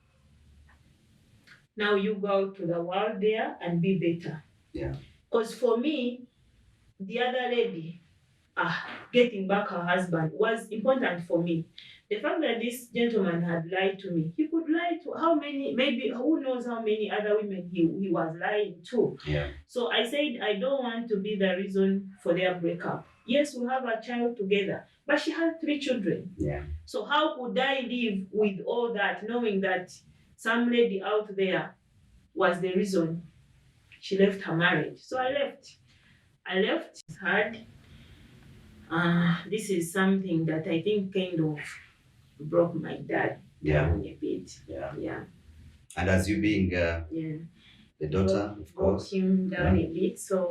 Now you go out to the world there and be better. Yeah. Because for me, the other lady, getting back her husband was important for me. The fact that this gentleman had lied to me, he could lie to how many, maybe who knows how many other women he was lying to. Yeah. So I said, I don't want to be the reason for their breakup. Yes, we have a child together, but she had 3 children. Yeah. So how could I live with all that, knowing that some lady out there was the reason she left her marriage? So I left. I left. It's hard. This is something that I think kind of broke my dad Yeah. down a bit. Yeah. Yeah. And as you being Yeah. the daughter, of Broke course. him down Yeah. a bit. So,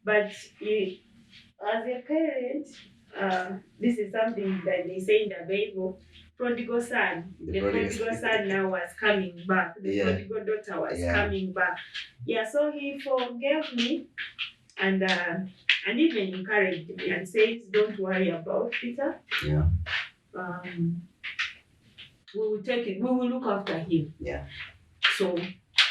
but as a parent, this is something that they say in the Bible. Prodigal son, the prodigal son now was coming back. The Yeah. prodigal daughter was Yeah. coming back. Yeah, so he forgave me and even encouraged me and says, "Don't worry about Peter. Yeah. We will take it. We will look after him." Yeah. So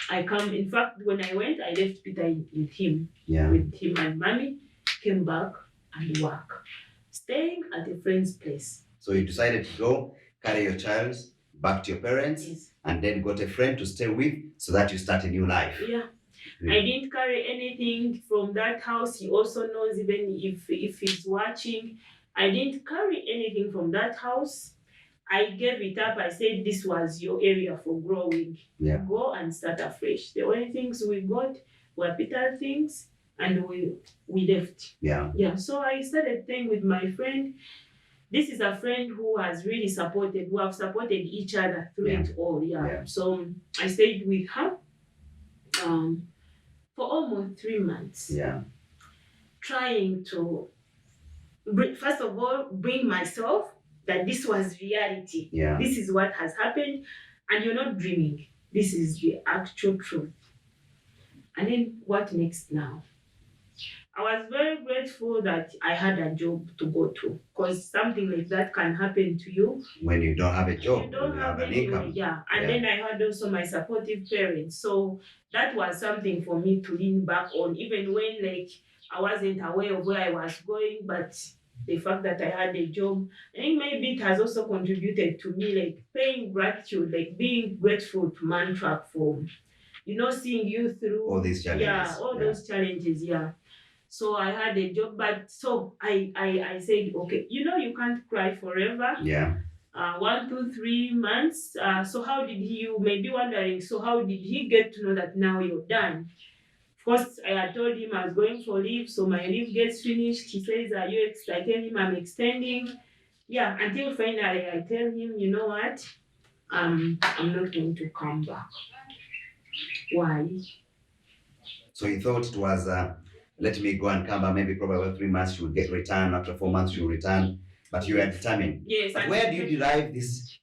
I come. In fact, when I went, I left Peter with him. Yeah. With him and mommy, came back and work, staying at a friend's place. So you decided to go carry your child back to your parents. Yes. And then got a friend to stay with so that you start a new life. Yeah. Yeah. I didn't carry anything from that house. He also knows, even if he's watching, I didn't carry anything from that house. I gave it up. I said this was your area for growing. Yeah. Go and start afresh. The only things we got were Peter things, and we left. Yeah. Yeah. So I started staying with my friend. This is a friend who has really supported, who have supported each other through Yeah. it all. Yeah. Yeah. So I stayed with her for almost 3 months. Yeah. Trying to first of all bring myself that this was reality. Yeah. This is what has happened, and you're not dreaming. This is the actual truth. And then what next now? I was very grateful that I had a job to go to, because something like that can happen to you. When you don't have a job, You don't when you have have an any, income. yeah. And Yeah. then I had also my supportive parents. So that was something for me to lean back on, even when like I wasn't aware of where I was going, but the fact that I had a job, I think maybe it has also contributed to me like paying gratitude, like being grateful to Mantrack for, seeing you through All these challenges. Yeah, all those challenges, yeah. So I had a job, but so I said, okay, you can't cry forever. Yeah. 1, 2, 3 months. So how did you may be wondering, so how did he get to know that now you're done? Of course, I had told him I was going for leave, so my leave gets finished. He says, I tell him I'm extending. Yeah, until finally I tell him, you know what? I'm not going to come back. Why? So you thought it was, let me go and come back. Maybe probably after 3 months she will get return. After 4 months she will return. But you are determined. Yes. But where do you derive this?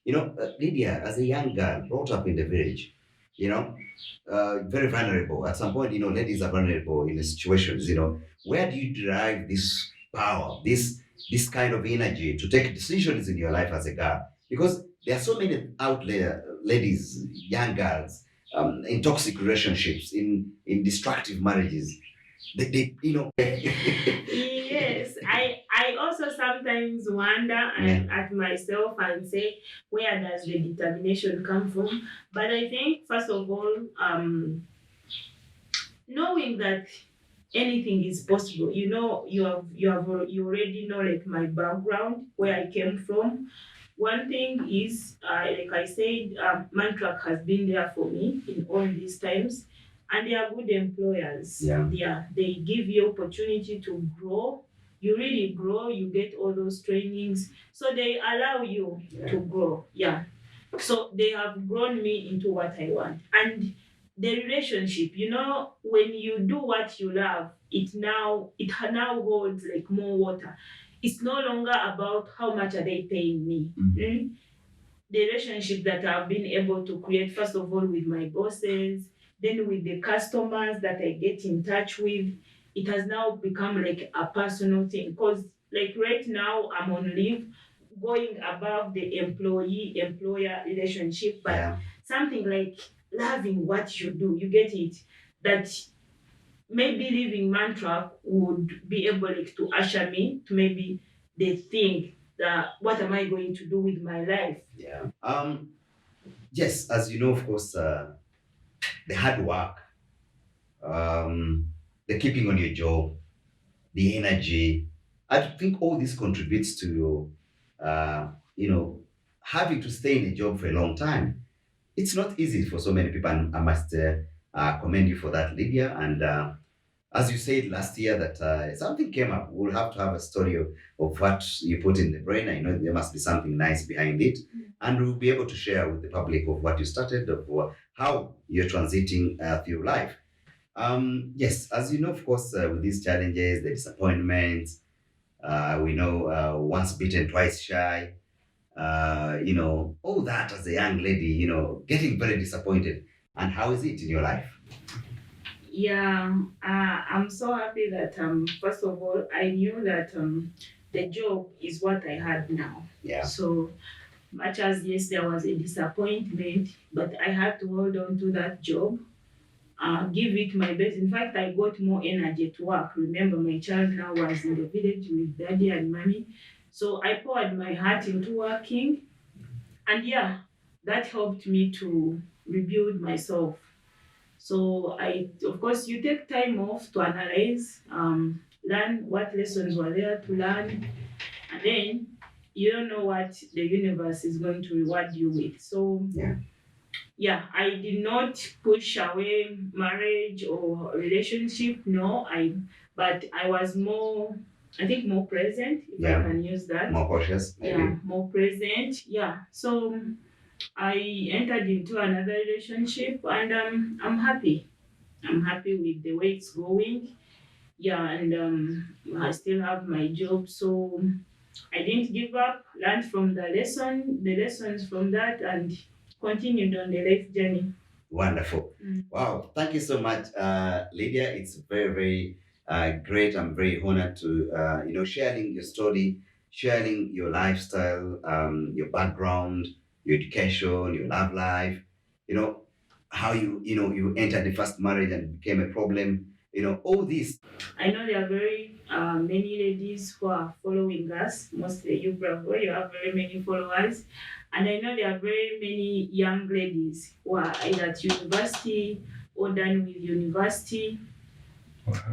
Lydia, as a young girl, brought up in the village, very vulnerable. At some point, ladies are vulnerable in the situations. Where do you derive this power, this kind of energy to take decisions in your life as a girl? Because there are so many out there, ladies, young girls, in toxic relationships, in destructive marriages. Yes, I also sometimes wonder at myself and say, where does the determination come from? But I think first of all, knowing that anything is possible. You already know like my background, where I came from. One thing is, like I said, Mantrack has been there for me in all these times, and they are good employers. Yeah. They give you opportunity to grow. You really grow. You get all those trainings, so they allow you to grow. Yeah. So they have grown me into what I want, and the relationship. When you do what you love, it now holds like more water. It's no longer about how much are they paying me. Mhm. the relationship that I've been able to create, first of all, with my bosses, then with the customers that I get in touch with, it has now become like a personal thing. Because, like, right now, I'm on leave, going above the employee employer relationship, but Yeah. something like loving what you do, you get it? That maybe living mantra would be able like to usher me to maybe the thing that what am I going to do with my life. Yeah. Yes, as you know, of course, the hard work, the keeping on your job, the energy. I think all this contributes to your, having to stay in a job for a long time. It's not easy for so many people, and I must commend you for that, Lydia. And as you said last year, that something came up. We'll have to have a story of what you put in the brain. I know there must be something nice behind it. And we'll be able to share with the public of what you started, of how you're transiting through life. Yes, as you know, of course, with these challenges, the disappointments, we know once bitten, twice shy, all that as a young lady, getting very disappointed. And how is it in your life? Yeah, I'm so happy that first of all I knew that the job is what I had now. Yeah. So much as yes there was a disappointment, but I had to hold on to that job, give it my best. In fact, I got more energy to work. Remember, my child now was in the village with daddy and mommy. So I poured my heart into working. And yeah, that helped me to rebuild myself. So of course, you take time off to analyze, learn what lessons were there to learn, and then you don't know what the universe is going to reward you with. So Yeah. yeah, I did not push away marriage or relationship. No, but I was more, I think, more present, if I Yeah. can use that. More cautious, maybe. Yeah, more present. Yeah. So I entered into another relationship, and I'm happy. I'm happy with the way it's going. Yeah, and I still have my job, so I didn't give up. Learned from the lessons from that, and continued on the life journey. Wonderful. Mm. Wow. Thank you so much, Lydia. It's very, very great. I'm very honored to, sharing your story, sharing your lifestyle, your background, your education, your love life, you know, how you entered the first marriage and became a problem, all this. I know there are very many ladies who are following us, mostly you, Bravo. You have very many followers. And I know there are very many young ladies who are either at university or done with university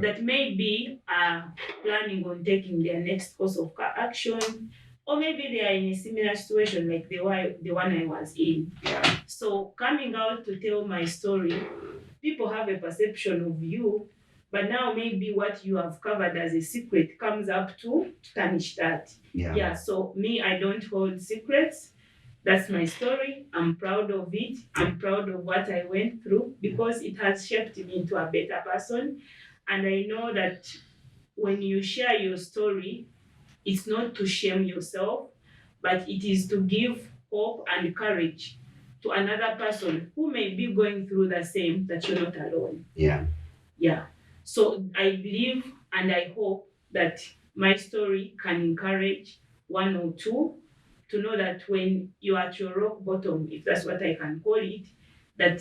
that maybe are planning on taking their next course of action, or maybe they are in a similar situation like the one I was in. So coming out to tell my story, people have a perception of you, but now maybe what you have covered as a secret comes up to tarnish that. Yeah. Yeah, so me, I don't hold secrets. That's my story. I'm proud of it. I'm proud of what I went through because it has shaped me into a better person. And I know that when you share your story, it's not to shame yourself, but it is to give hope and courage to another person who may be going through the same, that you're not alone. Yeah. Yeah. So I believe and I hope that my story can encourage one or two to know that when you're at your rock bottom, if that's what I can call it, that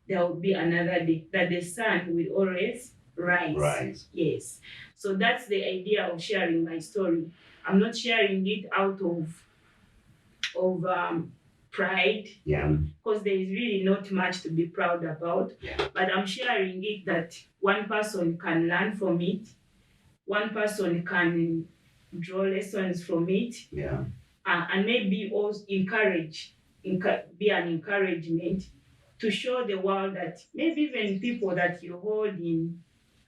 there will be another day, that the sun will always rise. Rise. Yes. So that's the idea of sharing my story. I'm not sharing it out of pride, Yeah. because there is really not much to be proud about. Yeah. But I'm sharing it that one person can learn from it, one person can draw lessons from it, Yeah. and maybe also be an encouragement to show the world that maybe even people that you hold in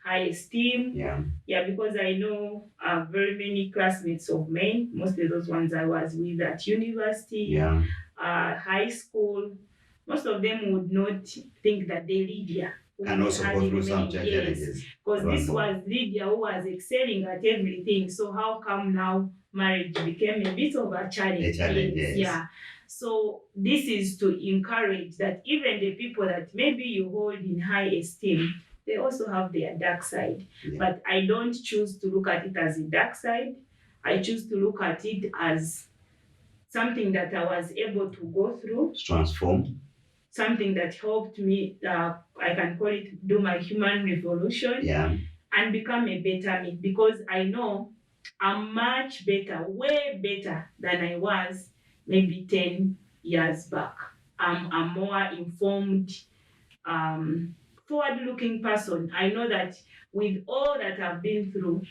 high esteem. Yeah. Yeah, because I know very many classmates of mine, mostly those ones I was with at university, Yeah. high school. Most of them would not think that they Lydia Can also had go any through some many challenges. because this One more. was Lydia who was excelling at everything. So how come now marriage became a bit of a challenge? A challenge, yes. Yeah. So this is to encourage that even the people that maybe you hold in high esteem, they also have their dark side. Yeah. But I don't choose to look at it as a dark side. I choose to look at it as something that I was able to go through, Transform. something that helped me, I can call it, do my human revolution. Yeah. And become a better me, because I know I'm much better, way better than I was maybe 10 years back. I'm a more informed, forward looking person. I know that with all that I've been through,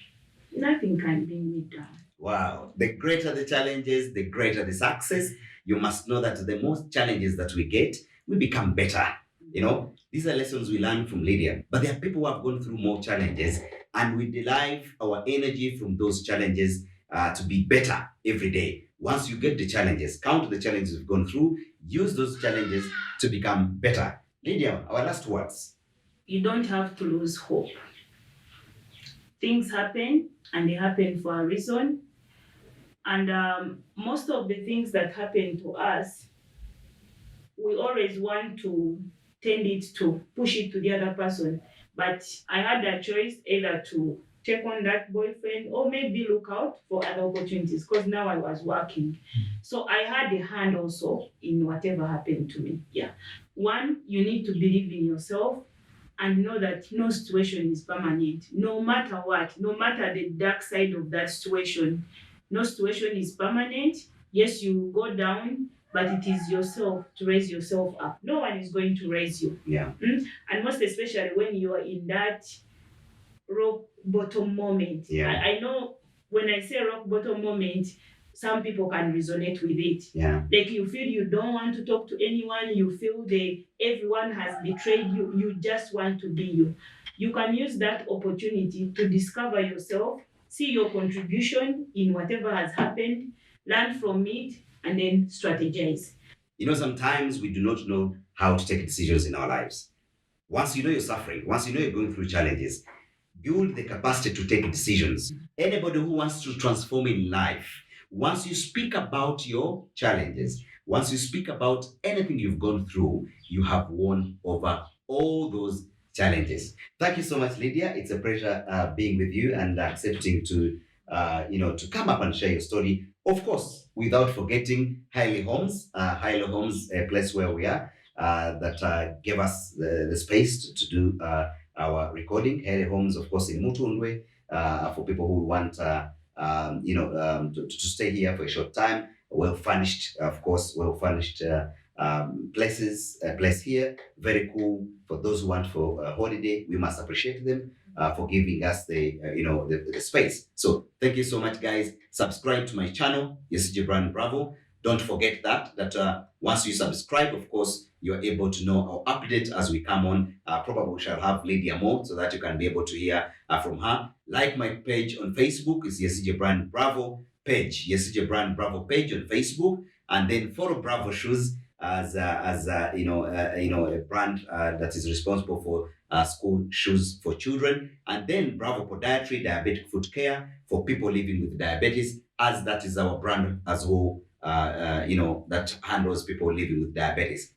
nothing can bring me down. Wow. The greater the challenges, the greater the success. You must know that the most challenges that we get, we become better. You know, these are lessons we learn from Lydia. But there are people who have gone through more challenges, and we derive our energy from those challenges to be better every day. Once you get the challenges, count the challenges you've gone through, use those challenges to become better. Lydia, our last words. You don't have to lose hope. Things happen, and they happen for a reason. And most of the things that happen to us, we always want to tend it to push it to the other person. But I had a choice either to take on that boyfriend or maybe look out for other opportunities, because now I was working. So I had a hand also in whatever happened to me. Yeah. One, you need to believe in yourself and know that no situation is permanent. No matter what, no matter the dark side of that situation, no situation is permanent. Yes, you go down, but it is yourself to raise yourself up. No one is going to raise you. Yeah. And most especially when you are in that rock bottom moment. Yeah. I know when I say rock bottom moment, some people can resonate with it. Yeah. Like you feel you don't want to talk to anyone, you feel everyone has betrayed you, you just want to be you. You can use that opportunity to discover yourself, see your contribution in whatever has happened, learn from it, and then strategize. You know, sometimes we do not know how to take decisions in our lives. Once you know you're suffering, once you know you're going through challenges, build the capacity to take decisions. Anybody who wants to transform in life, once you speak about your challenges, once you speak about anything you've gone through, you have won over all those challenges. Thank you so much, Lydia. It's a pleasure being with you and accepting to come up and share your story. Of course, without forgetting Hailey Homes. Hailey Homes, a place where we are, that gave us the space to do our recording. Hailey Homes, of course, in Mutundwe, for people who want, to stay here for a short time. Well furnished, of course, well furnished place here. Very cool for those who want for a holiday. We must appreciate them for giving us the space. So thank you so much, guys. Subscribe to my channel, Yesiji Brand Bravo. Don't forget that once you subscribe, of course, you're able to know our update as we come on. Probably we shall have Lydia more so that you can be able to hear from her. Like my page on Facebook, is Yesiji Brand Bravo page, Yesiji Brand Bravo page on Facebook, and then follow Bravo Shoes as a brand that is responsible for school shoes for children, and then Bravo Podiatry, diabetic foot care for people living with diabetes, as that is our brand as well. That handles people living with diabetes.